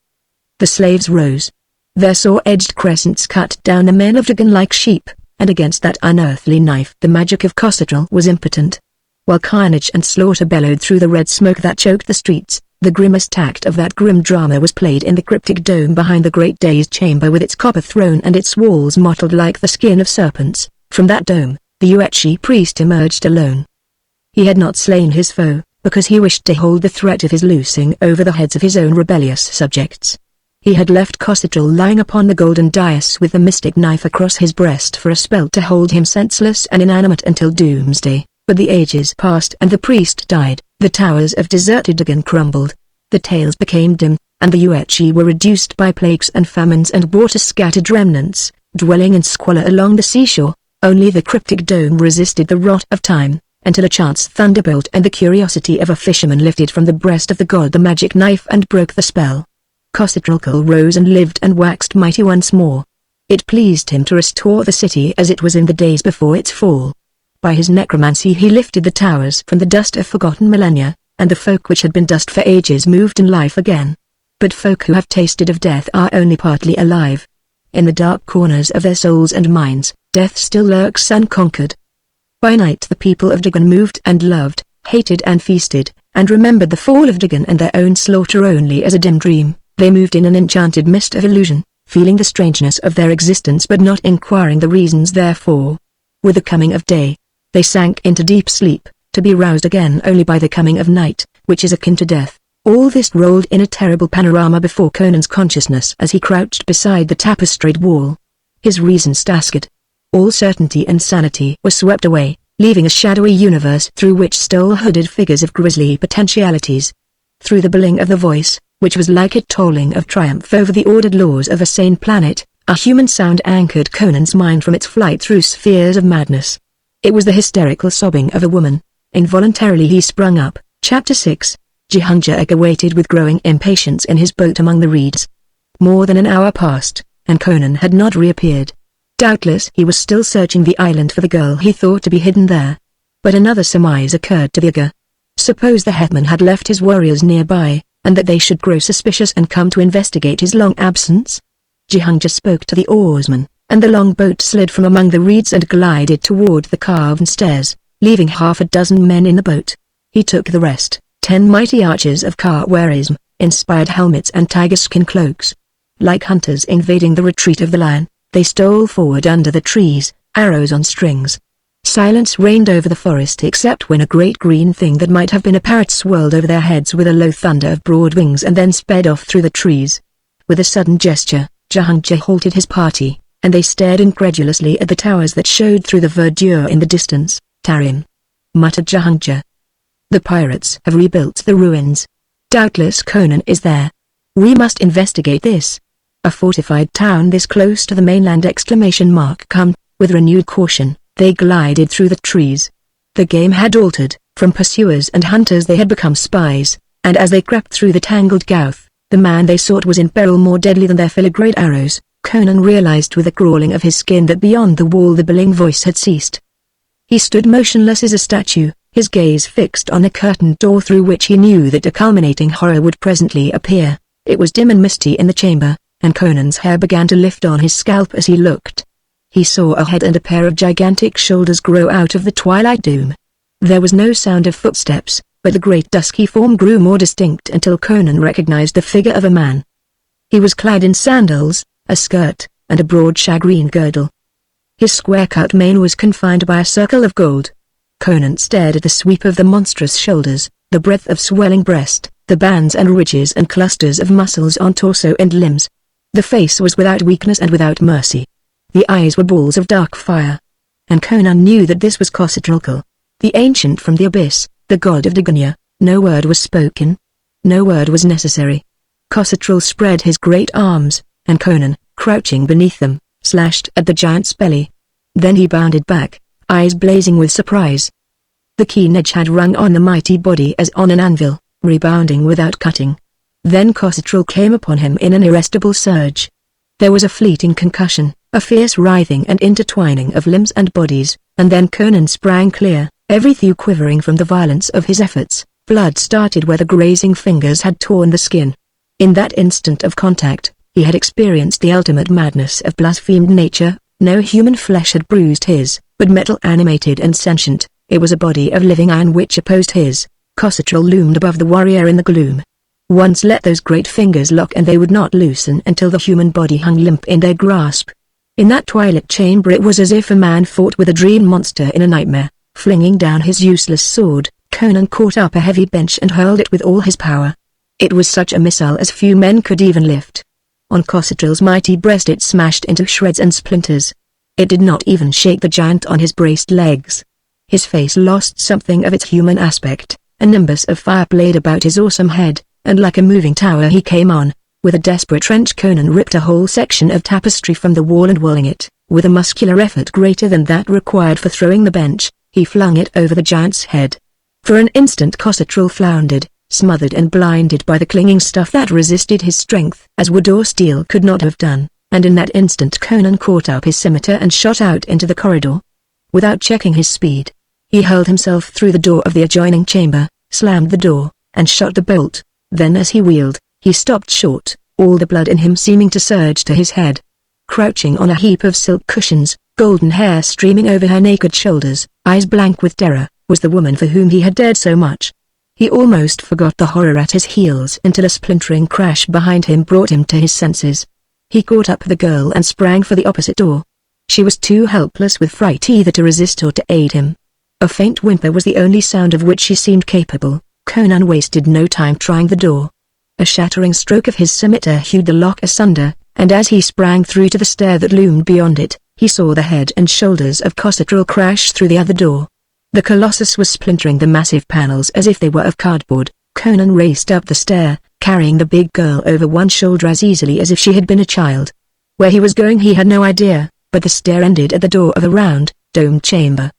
The slaves rose. Their saw-edged crescents cut down the men of Dagon like sheep, and against that unearthly knife the magic of Khosatral was impotent. While carnage and slaughter bellowed through the red smoke that choked the streets, the grimmest act of that grim drama was played in the cryptic dome behind the great day's chamber with its copper throne and its walls mottled like the skin of serpents. From that dome, the Yuetshi priest emerged alone. He had not slain his foe, because he wished to hold the threat of his loosing over the heads of his own rebellious subjects. He had left Khosatral lying upon the golden dais with the mystic knife across his breast for a spell to hold him senseless and inanimate until doomsday, but the ages passed and the priest died, the towers of deserted Dagon crumbled, the tales became dim, and the Yuetshi were reduced by plagues and famines and water-scattered remnants, dwelling in squalor along the seashore. Only the cryptic dome resisted the rot of time, until a chance thunderbolt and the curiosity of a fisherman lifted from the breast of the god the magic knife and broke the spell. Khosatral rose and lived and waxed mighty once more. It pleased him to restore the city as it was in the days before its fall. By his necromancy he lifted the towers from the dust of forgotten millennia, and the folk which had been dust for ages moved in life again. But folk who have tasted of death are only partly alive. in the dark corners of their souls and minds, death still lurks unconquered. By night the people of Dagon moved and loved, hated and feasted, and remembered the fall of Dagon and their own slaughter only as a dim dream. They moved in an enchanted mist of illusion, feeling the strangeness of their existence but not inquiring the reasons therefor. With the coming of day, they sank into deep sleep, to be roused again only by the coming of night, which is akin to death. All this rolled in a terrible panorama before Conan's consciousness as he crouched beside the tapestried wall. His reason staskered. All certainty and sanity were swept away, leaving a shadowy universe through which stole hooded figures of grisly potentialities. Through the bellowing of the voice, which was like a tolling of triumph over the ordered laws of a sane planet, a human sound anchored Conan's mind from its flight through spheres of madness. It was the hysterical sobbing of a woman. Involuntarily he sprung up. Chapter 6. Jehangir waited with growing impatience in his boat among the reeds. More than an hour passed, and Conan had not reappeared. Doubtless he was still searching the island for the girl he thought to be hidden there. But another surmise occurred to the Aga. Suppose the hetman had left his warriors nearby, and that they should grow suspicious and come to investigate his long absence? Jehangir spoke to the oarsman, and the long boat slid from among the reeds and glided toward the carved stairs, leaving half a dozen men in the boat. He took the rest, 10 mighty archers of Khawarizm, inspired helmets and tiger-skin cloaks. Like hunters invading the retreat of the lion, they stole forward under the trees, arrows on strings. Silence reigned over the forest except when a great green thing that might have been a parrot swirled over their heads with a low thunder of broad wings and then sped off through the trees. With a sudden gesture, Jehangir halted his party, and they stared incredulously at the towers that showed through the verdure in the distance. "Tarim," muttered Jehangir. "The pirates have rebuilt the ruins. Doubtless Conan is there. We must investigate this. A fortified town this close to the mainland! Come, with renewed caution, they glided through the trees. The game had altered. From pursuers and hunters they had become spies, and as they crept through the tangled gouth, the man they sought was in peril more deadly than their filigreed arrows. Conan realized with a crawling of his skin that beyond the wall the billing voice had ceased. He stood motionless as a statue, his gaze fixed on a curtained door through which he knew that a culminating horror would presently appear. It was dim and misty in the chamber, and Conan's hair began to lift on his scalp as he looked. He saw a head and a pair of gigantic shoulders grow out of the twilight doom. There was no sound of footsteps, but the great dusky form grew more distinct until Conan recognized the figure of a man. He was clad in sandals, a skirt, and a broad shagreen girdle. His square-cut mane was confined by a circle of gold. Conan stared at the sweep of the monstrous shoulders, the breadth of swelling breast, the bands and ridges and clusters of muscles on torso and limbs. The face was without weakness and without mercy. The eyes were balls of dark fire. And Conan knew that this was Khosrotal, the ancient from the abyss, the god of Dagonia. No word was spoken. No word was necessary. Khosrotal spread his great arms, and Conan, crouching beneath them, slashed at the giant's belly. Then he bounded back, eyes blazing with surprise. The keen edge had rung on the mighty body as on an anvil, rebounding without cutting. Then Khosrotal came upon him in an irresistible surge. There was a fleeting concussion, a fierce writhing and intertwining of limbs and bodies, and then Conan sprang clear, every thew quivering from the violence of his efforts. Blood started where the grazing fingers had torn the skin. In that instant of contact, he had experienced the ultimate madness of blasphemed nature. No human flesh had bruised his, but metal animated and sentient, it was a body of living iron which opposed his. Khosrotal loomed above the warrior in the gloom. Once let those great fingers lock and they would not loosen until the human body hung limp in their grasp. In that twilight chamber it was as if a man fought with a dream monster in a nightmare. Flinging down his useless sword, Conan caught up a heavy bench and hurled it with all his power. It was such a missile as few men could even lift. On Khosrotal's mighty breast it smashed into shreds and splinters. It did not even shake the giant on his braced legs. His face lost something of its human aspect, a nimbus of fire played about his awesome head, and like a moving tower he came on. With a desperate wrench Conan ripped a whole section of tapestry from the wall and whirling it, with a muscular effort greater than that required for throwing the bench, he flung it over the giant's head. For an instant Khosrotal floundered, smothered and blinded by the clinging stuff that resisted his strength as wood or steel could not have done, and in that instant Conan caught up his scimitar and shot out into the corridor. Without checking his speed, he hurled himself through the door of the adjoining chamber, slammed the door, and shot the bolt. Then as he wheeled, he stopped short, all the blood in him seeming to surge to his head. crouching on a heap of silk cushions, golden hair streaming over her naked shoulders, eyes blank with terror, was the woman for whom he had dared so much. He almost forgot the horror at his heels until a splintering crash behind him brought him to his senses. He caught up the girl and sprang for the opposite door. She was too helpless with fright either to resist or to aid him. A faint whimper was the only sound of which she seemed capable. Conan wasted no time trying the door. A shattering stroke of his scimitar hewed the lock asunder, and as he sprang through to the stair that loomed beyond it, he saw the head and shoulders of Khosrow crash through the other door. The colossus was splintering the massive panels as if they were of cardboard. Conan raced up the stair, carrying the big girl over one shoulder as easily as if she had been a child. Where he was going he had no idea, but the stair ended at the door of a round, domed chamber.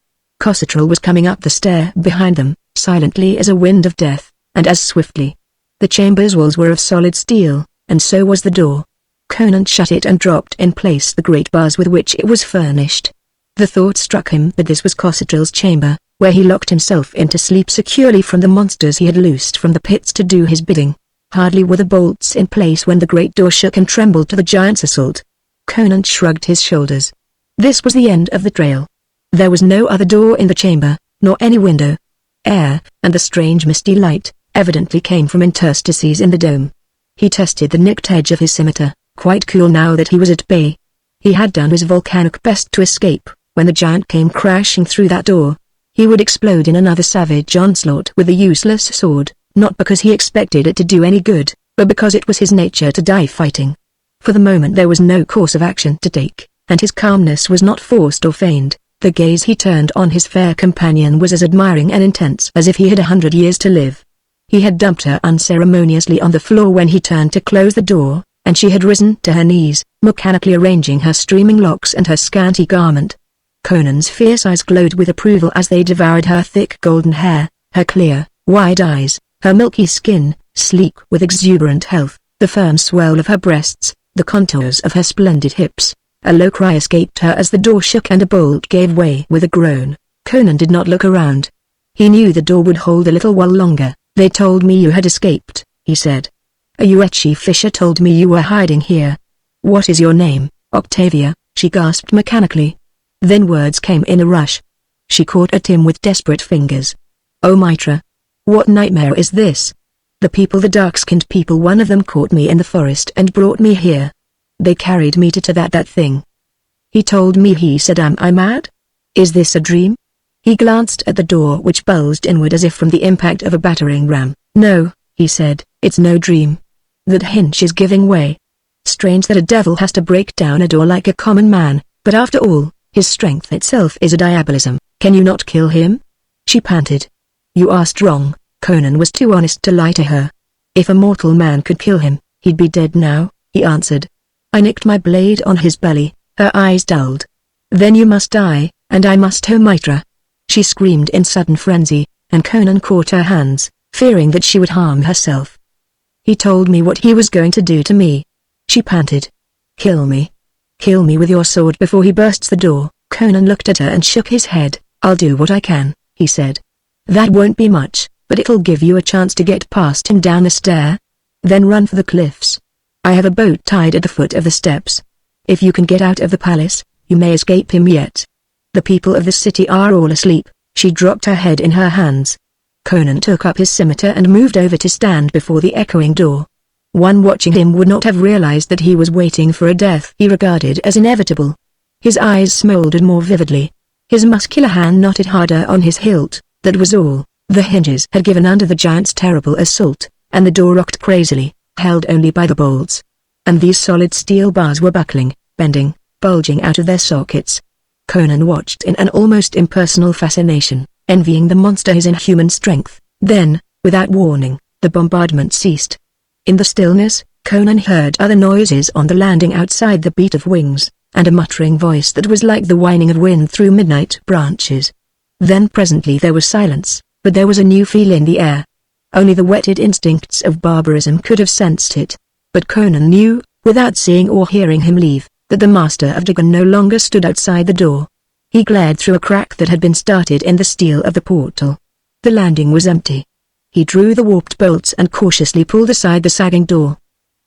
Khosrow was coming up the stair behind them, silently as a wind of death, and as swiftly. The chamber's walls were of solid steel, and so was the door. Conan shut it and dropped in place the great bars with which it was furnished. The thought struck him that this was Khosrow's chamber, where he locked himself in to sleep securely from the monsters he had loosed from the pits to do his bidding. Hardly were the bolts in place when the great door shook and trembled to the giant's assault. Conan shrugged his shoulders. This was the end of the trail. There was no other door in the chamber, nor any window. Air, and the strange misty light, evidently came from interstices in the dome. He tested the nicked edge of his scimitar, quite cool now that he was at bay. He had done his volcanic best to escape. When the giant came crashing through that door, he would explode in another savage onslaught with a useless sword, not because he expected it to do any good, but because it was his nature to die fighting. For the moment there was no course of action to take, and his calmness was not forced or feigned. The gaze he turned on his fair companion was as admiring and intense as if he had 100 years to live. He had dumped her unceremoniously on the floor when he turned to close the door, and she had risen to her knees, mechanically arranging her streaming locks and her scanty garment. Conan's fierce eyes glowed with approval as they devoured her thick golden hair, her clear, wide eyes, her milky skin, sleek with exuberant health, the firm swell of her breasts, the contours of her splendid hips. A low cry escaped her as the door shook and a bolt gave way with a groan. Conan did not look around. He knew the door would hold a little while longer. "They told me you had escaped," he said. "A Yuetchi fisher told me you were hiding here." "What is your name, Octavia?" she gasped mechanically. Then words came in a rush. She caught at him with desperate fingers. "Oh Mitra! What nightmare is this? The people, the dark-skinned people, one of them caught me in the forest and brought me here. They carried me to that thing. He told me, he said, am I mad? Is this a dream?" He glanced at the door which bulged inward as if from the impact of a battering ram. "No," he said, "it's no dream. That hinge is giving way. Strange that a devil has to break down a door like a common man, but after all, his strength itself is a diabolism. Can you not kill him?" She panted. "You asked wrong." Conan was too honest to lie to her. "If a mortal man could kill him, he'd be dead now," he answered. "I nicked my blade on his belly." Her eyes dulled. "Then you must die, and I must, oh Mitra!" She screamed in sudden frenzy, and Conan caught her hands, fearing that she would harm herself. "He told me what he was going to do to me," she panted. "Kill me. Kill me with your sword before he bursts the door." Conan looked at her and shook his head. "I'll do what I can," he said. "That won't be much, but it'll give you a chance to get past him down the stair. Then run for the cliffs. I have a boat tied at the foot of the steps. If you can get out of the palace, you may escape him yet. The people of the city are all asleep." She dropped her head in her hands. Conan took up his scimitar and moved over to stand before the echoing door. One watching him would not have realized that he was waiting for a death he regarded as inevitable. His eyes smoldered more vividly. His muscular hand knotted harder on his hilt. That was all. The hinges had given under the giant's terrible assault, and the door rocked crazily, held only by the bolts. And these solid steel bars were buckling, bending, bulging out of their sockets. Conan watched in an almost impersonal fascination, envying the monster his inhuman strength. Then, without warning, the bombardment ceased. In the stillness, Conan heard other noises on the landing outside, the beat of wings, and a muttering voice that was like the whining of wind through midnight branches. Then presently there was silence, but there was a new feel in the air. Only the whetted instincts of barbarism could have sensed it. But Conan knew, without seeing or hearing him leave, that the master of Dagon no longer stood outside the door. He glared through a crack that had been started in the steel of the portal. The landing was empty. He drew the warped bolts and cautiously pulled aside the sagging door.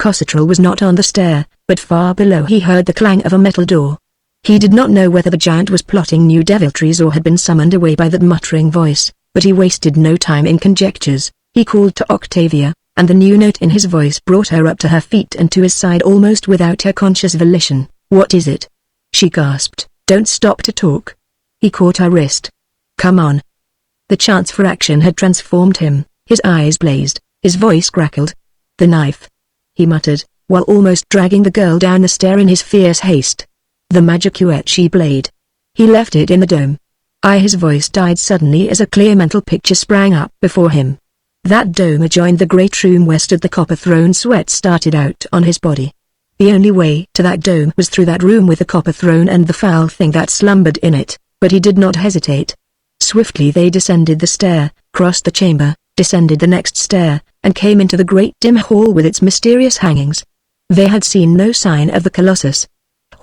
Khosrow was not on the stair, but far below he heard the clang of a metal door. He did not know whether the giant was plotting new deviltries or had been summoned away by that muttering voice, but he wasted no time in conjectures. He called to Octavia, and the new note in his voice brought her up to her feet and to his side almost without her conscious volition. "What is it?" she gasped. "Don't stop to talk." He caught her wrist. "Come on." The chance for action had transformed him. His eyes blazed, his voice crackled. "The knife," he muttered, while almost dragging the girl down the stair in his fierce haste. "The magic Uechi blade. He left it in the dome." His voice died suddenly as a clear mental picture sprang up before him. That dome adjoined the great room where stood the copper throne. Sweat started out on his body. The only way to that dome was through that room with the copper throne and the foul thing that slumbered in it, but he did not hesitate. Swiftly they descended the stair, crossed the chamber, descended the next stair, and came into the great dim hall with its mysterious hangings. They had seen no sign of the Colossus.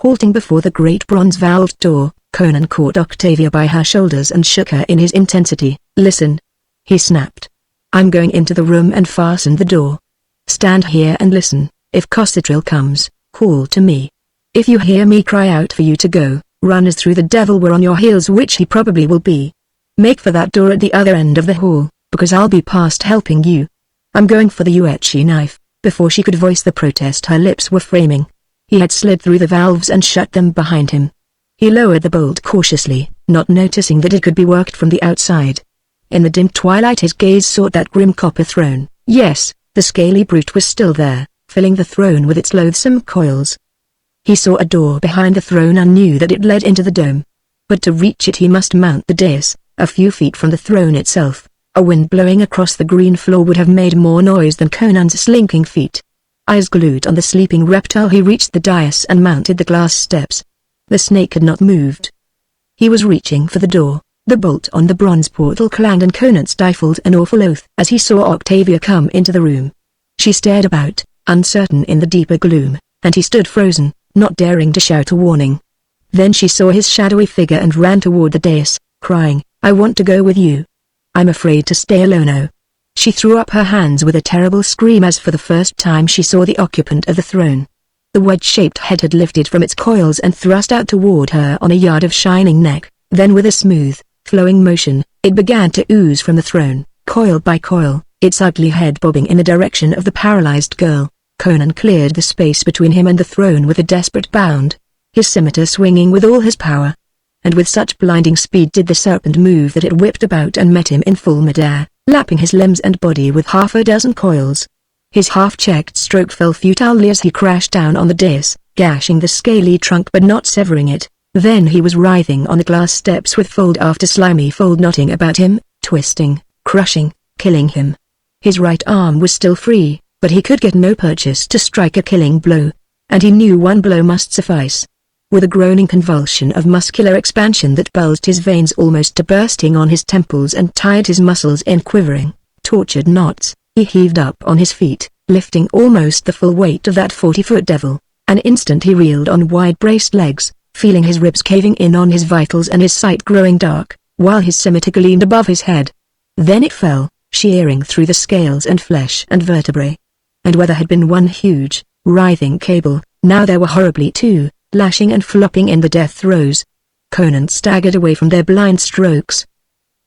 Halting before the great bronze-valved door, Conan caught Octavia by her shoulders and shook her in his intensity. "Listen," he snapped. "I'm going into the room and fasten the door. Stand here and listen. If Khosrow comes, call to me. If you hear me cry out for you to go, run as through the devil were on your heels, which he probably will be. Make for that door at the other end of the hall, because I'll be past helping you. I'm going for the Uechi knife." Before she could voice the protest, her lips were framing. He had slid through the valves and shut them behind him. He lowered the bolt cautiously, not noticing that it could be worked from the outside. In the dim twilight his gaze sought that grim copper throne. Yes, the scaly brute was still there, filling the throne with its loathsome coils. He saw a door behind the throne and knew that it led into the dome. But to reach it he must mount the dais, a few feet from the throne itself. A wind blowing across the green floor would have made more noise than Conan's slinking feet. Eyes glued on the sleeping reptile, he reached the dais and mounted the glass steps. The snake had not moved. He was reaching for the door. The bolt on the bronze portal clanged and Conan stifled an awful oath as he saw Octavia come into the room. She stared about, uncertain in the deeper gloom, and he stood frozen, not daring to shout a warning. Then she saw his shadowy figure and ran toward the dais, crying, "I want to go with you. I'm afraid to stay alone." Oh. She threw up her hands with a terrible scream as for the first time she saw the occupant of the throne. The wedge-shaped head had lifted from its coils and thrust out toward her on a yard of shining neck. Then with a smooth, flowing motion, it began to ooze from the throne, coil by coil, its ugly head bobbing in the direction of the paralyzed girl. Conan cleared the space between him and the throne with a desperate bound, his scimitar swinging with all his power. And with such blinding speed did the serpent move that it whipped about and met him in full midair, lapping his limbs and body with half a dozen coils. His half-checked stroke fell futilely as he crashed down on the dais, gashing the scaly trunk but not severing it. Then he was writhing on the glass steps with fold after slimy fold knotting about him, twisting, crushing, killing him. His right arm was still free, but he could get no purchase to strike a killing blow. And he knew one blow must suffice. With a groaning convulsion of muscular expansion that bulged his veins almost to bursting on his temples and tied his muscles in quivering, tortured knots, he heaved up on his feet, lifting almost the full weight of that 40-foot devil. An instant he reeled on wide-braced legs, feeling his ribs caving in on his vitals and his sight growing dark, while his scimitar gleamed above his head. Then it fell, shearing through the scales and flesh and vertebrae. And where there had been one huge, writhing cable, now there were horribly two, lashing and flopping in the death throes. Conan staggered away from their blind strokes.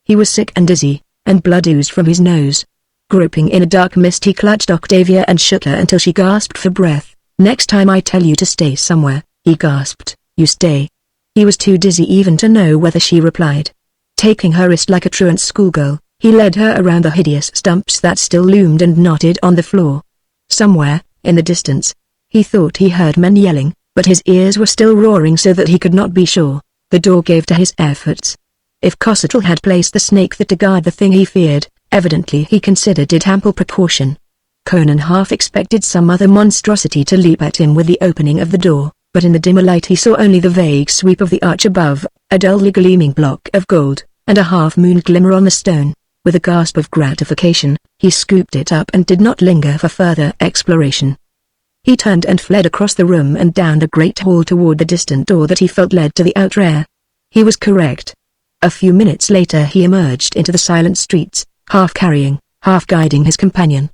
He was sick and dizzy, and blood oozed from his nose. Groping in a dark mist he clutched Octavia and shook her until she gasped for breath. "Next time I tell you to stay somewhere," he gasped, "you stay." He was too dizzy even to know whether she replied. Taking her wrist like a truant schoolgirl, he led her around the hideous stumps that still loomed and knotted on the floor. Somewhere, in the distance, he thought he heard men yelling, but his ears were still roaring so that he could not be sure. The door gave to his efforts. If Khosrow had placed the snake there to guard the thing he feared, evidently he considered it ample proportion. Conan half expected some other monstrosity to leap at him with the opening of the door, but in the dimmer light he saw only the vague sweep of the arch above, a dully gleaming block of gold, and a half-moon glimmer on the stone. With a gasp of gratification, he scooped it up and did not linger for further exploration. He turned and fled across the room and down the great hall toward the distant door that he felt led to the outer air. He was correct. A few minutes later he emerged into the silent streets, half carrying, half guiding his companion.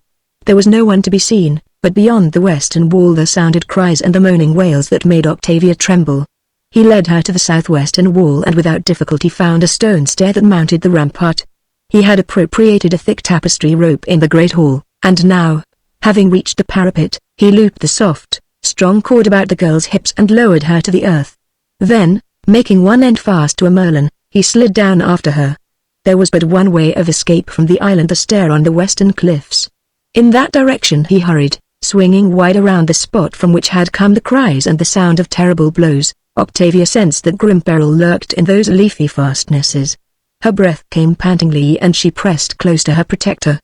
There was no one to be seen, but beyond the western wall there sounded cries and the moaning wails that made Octavia tremble. He led her to the southwestern wall and without difficulty found a stone stair that mounted the rampart. He had appropriated a thick tapestry rope in the great hall, and now, having reached the parapet, he looped the soft, strong cord about the girl's hips and lowered her to the earth. Then, making one end fast to a merlin, he slid down after her. There was but one way of escape from the island, the stair on the western cliffs. In that direction he hurried, swinging wide around the spot from which had come the cries and the sound of terrible blows. Octavia sensed that grim peril lurked in those leafy fastnesses. Her breath came pantingly and she pressed close to her protector.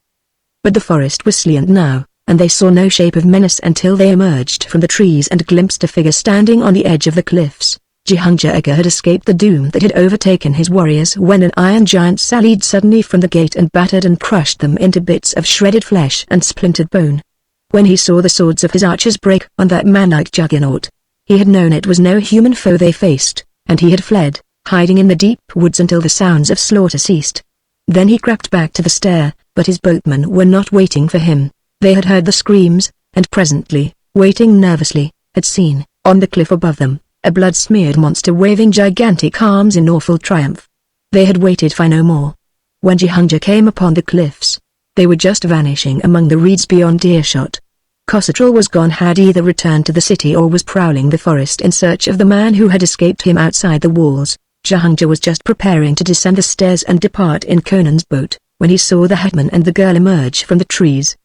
But the forest was silent now, and they saw no shape of menace until they emerged from the trees and glimpsed a figure standing on the edge of the cliffs. Jehangir had escaped the doom that had overtaken his warriors when an iron giant sallied suddenly from the gate and battered and crushed them into bits of shredded flesh and splintered bone. When he saw the swords of his archers break on that man-like juggernaut, he had known it was no human foe they faced, and he had fled, hiding in the deep woods until the sounds of slaughter ceased. Then he crept back to the stair, but his boatmen were not waiting for him. They had heard the screams, and presently, waiting nervously, had seen, on the cliff above them, a blood-smeared monster waving gigantic arms in awful triumph. They had waited for no more. When Jehangir came upon the cliffs, they were just vanishing among the reeds beyond earshot. Khosrau was gone, had either returned to the city or was prowling the forest in search of the man who had escaped him outside the walls. Jehangir was just preparing to descend the stairs and depart in Conan's boat, when he saw the hetman and the girl emerge from the trees.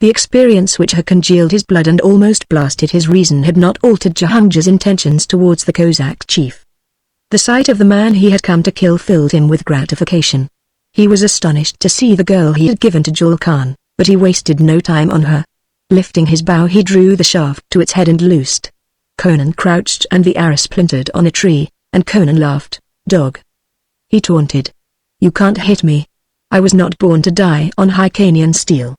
The experience which had congealed his blood and almost blasted his reason had not altered Jehangir's intentions towards the Cossack chief. The sight of the man he had come to kill filled him with gratification. He was astonished to see the girl he had given to Jul Khan, but he wasted no time on her. Lifting his bow he drew the shaft to its head and loosed. Conan crouched and the arrow splintered on a tree, and Conan laughed. "Dog," he taunted. "You can't hit me. I was not born to die on Hyrcanian steel."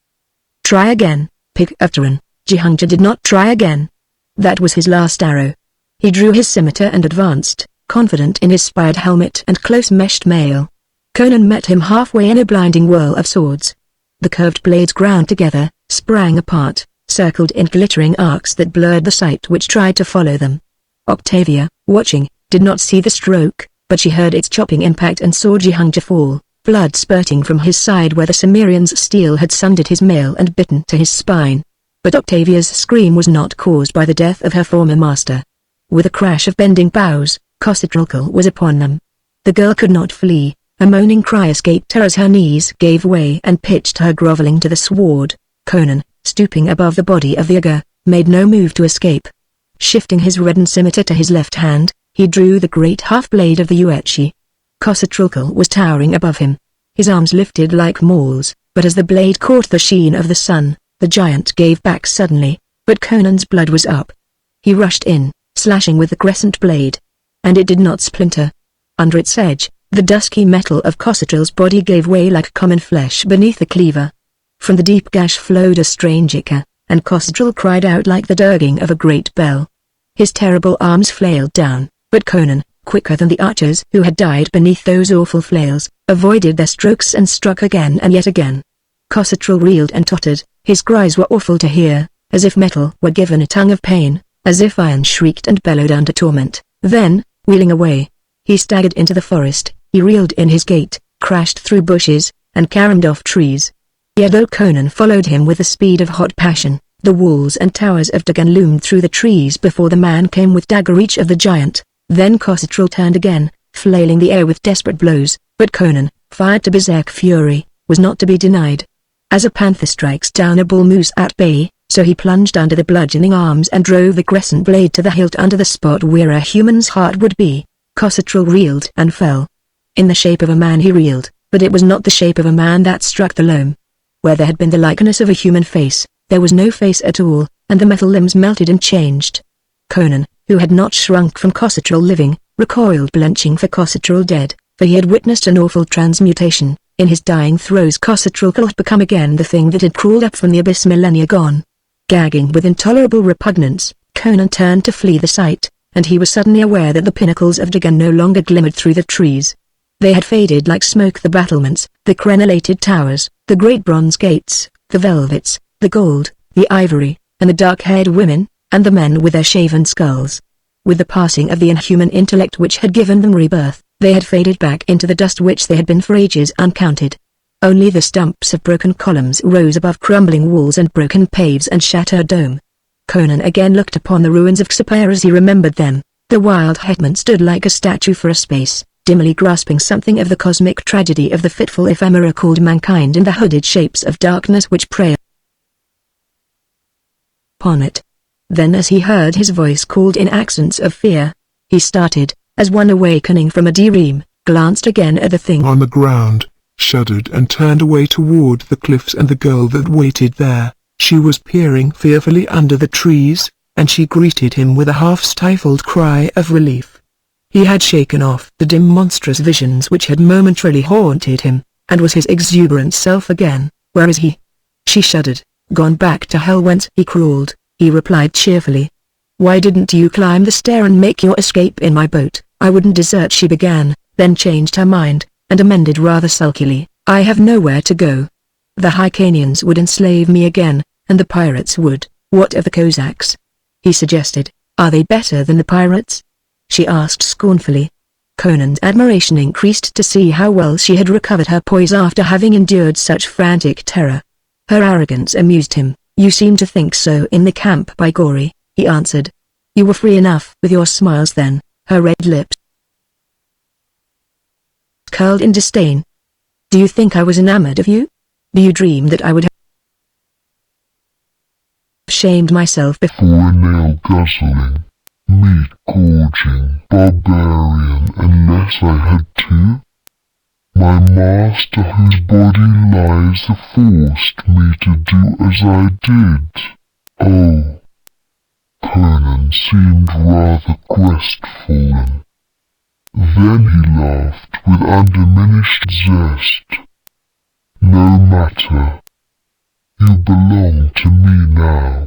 "Try again, Pig-Efterin." Jehangir did not try again. That was his last arrow. He drew his scimitar and advanced, confident in his spired helmet and close-meshed mail. Conan met him halfway in a blinding whirl of swords. The curved blades ground together, sprang apart, circled in glittering arcs that blurred the sight which tried to follow them. Octavia, watching, did not see the stroke, but she heard its chopping impact and saw Jehangir fall, blood spurting from his side where the Cimmerian's steel had sundered his mail and bitten to his spine. But Octavia's scream was not caused by the death of her former master. With a crash of bending boughs, Khosrau was upon them. The girl could not flee. A moaning cry escaped her as her knees gave way and pitched her groveling to the sward. Conan, stooping above the body of the ogre, made no move to escape. Shifting his reddened scimitar to his left hand, he drew the great half-blade of the Yuetshi. Khosrau was towering above him, his arms lifted like mauls, but as the blade caught the sheen of the sun, the giant gave back suddenly, but Conan's blood was up. He rushed in, slashing with the crescent blade. And it did not splinter. Under its edge, the dusky metal of Khosrau's body gave way like common flesh beneath the cleaver. From the deep gash flowed a strange ichor, and Khosrau cried out like the dirging of a great bell. His terrible arms flailed down, but Conan, quicker than the archers who had died beneath those awful flails, avoided their strokes and struck again and yet again. Khosrau reeled and tottered, his cries were awful to hear, as if metal were given a tongue of pain, as if iron shrieked and bellowed under torment. Then, wheeling away, he staggered into the forest. He reeled in his gait, crashed through bushes, and caromed off trees. Yet though Conan followed him with the speed of hot passion, the walls and towers of Dagon loomed through the trees before the man came within dagger reach of the giant. Then Khosrau turned again, flailing the air with desperate blows, but Conan, fired to berserk fury, was not to be denied. As a panther strikes down a bull moose at bay, so he plunged under the bludgeoning arms and drove the crescent blade to the hilt under the spot where a human's heart would be. Khosrau reeled and fell. In the shape of a man he reeled, but it was not the shape of a man that struck the loam. Where there had been the likeness of a human face, there was no face at all, and the metal limbs melted and changed. Conan, who had not shrunk from Khosrau living, recoiled blenching for Khosrau dead, for he had witnessed an awful transmutation. In his dying throes Khosrau had become again the thing that had crawled up from the abyss millennia gone. Gagging with intolerable repugnance, Conan turned to flee the sight, and he was suddenly aware that the pinnacles of Dagon no longer glimmered through the trees. They had faded like smoke, the battlements, the crenellated towers, the great bronze gates, the velvets, the gold, the ivory, and the dark-haired women, and the men with their shaven skulls. With the passing of the inhuman intellect which had given them rebirth, they had faded back into the dust which they had been for ages uncounted. Only the stumps of broken columns rose above crumbling walls and broken paves and shattered dome. Conan again looked upon the ruins of Xipir as he remembered them. The wild hetman stood like a statue for a space, dimly grasping something of the cosmic tragedy of the fitful ephemera called mankind in the hooded shapes of darkness which prey upon it. Then as he heard his voice called in accents of fear, he started, as one awakening from a dream, glanced again at the thing on the ground, shuddered and turned away toward the cliffs and the girl that waited there. She was peering fearfully under the trees, and she greeted him with a half-stifled cry of relief. He had shaken off the dim monstrous visions which had momentarily haunted him, and was his exuberant self again. "Where is he?" She shuddered. "Gone back to hell whence he crawled," he replied cheerfully. "Why didn't you climb the stair and make your escape in my boat?" "I wouldn't desert," she began, then changed her mind, and amended rather sulkily, "I have nowhere to go. The Hyrcanians would enslave me again, and the pirates would." "What of the Cossacks?" he suggested. "Are they better than the pirates?" she asked scornfully. Conan's admiration increased to see how well she had recovered her poise after having endured such frantic terror. Her arrogance amused him. "You seem to think so in the camp, by Gory," he answered. "You were free enough with your smiles then." Her red lips curled in disdain. "Do you think I was enamored of you? Do you dream that I would have shamed myself before a nail-guzzling, meat-gorging barbarian unless I had to? My master whose body lies forced me to do as I did." Oh, Conan seemed rather crestfallen. Then he laughed with undiminished zest. "No matter. You belong to me now.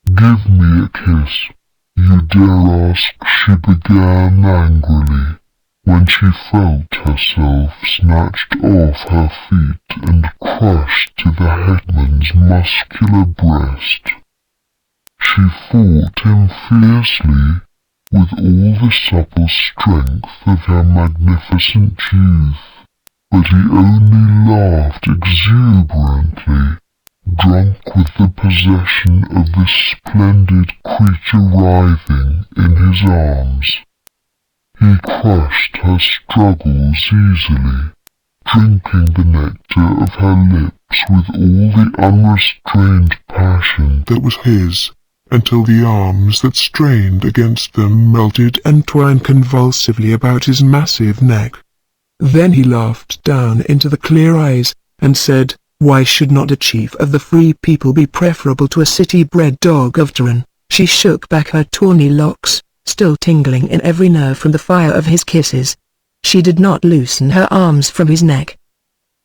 Give me a kiss." "You dare ask?" she began angrily, when she felt herself snatched off her feet and crushed to the hetman's muscular breast. She fought him fiercely, with all the supple strength of her magnificent youth, but he only laughed exuberantly, drunk with the possession of this splendid creature writhing in his arms. He crushed her struggles easily, drinking the nectar of her lips with all the unrestrained passion that was his, until the arms that strained against them melted and twined convulsively about his massive neck. Then he laughed down into the clear eyes, and said, "Why should not a chief of the free people be preferable to a city-bred dog of Turin?" She shook back her tawny locks, still tingling in every nerve from the fire of his kisses. She did not loosen her arms from his neck.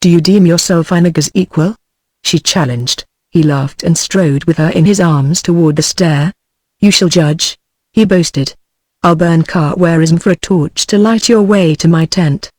"Do you deem yourself Iniga's equal?" she challenged. He laughed and strode with her in his arms toward the stair. "You shall judge," he boasted. "I'll burn cartwarism for a torch to light your way to my tent."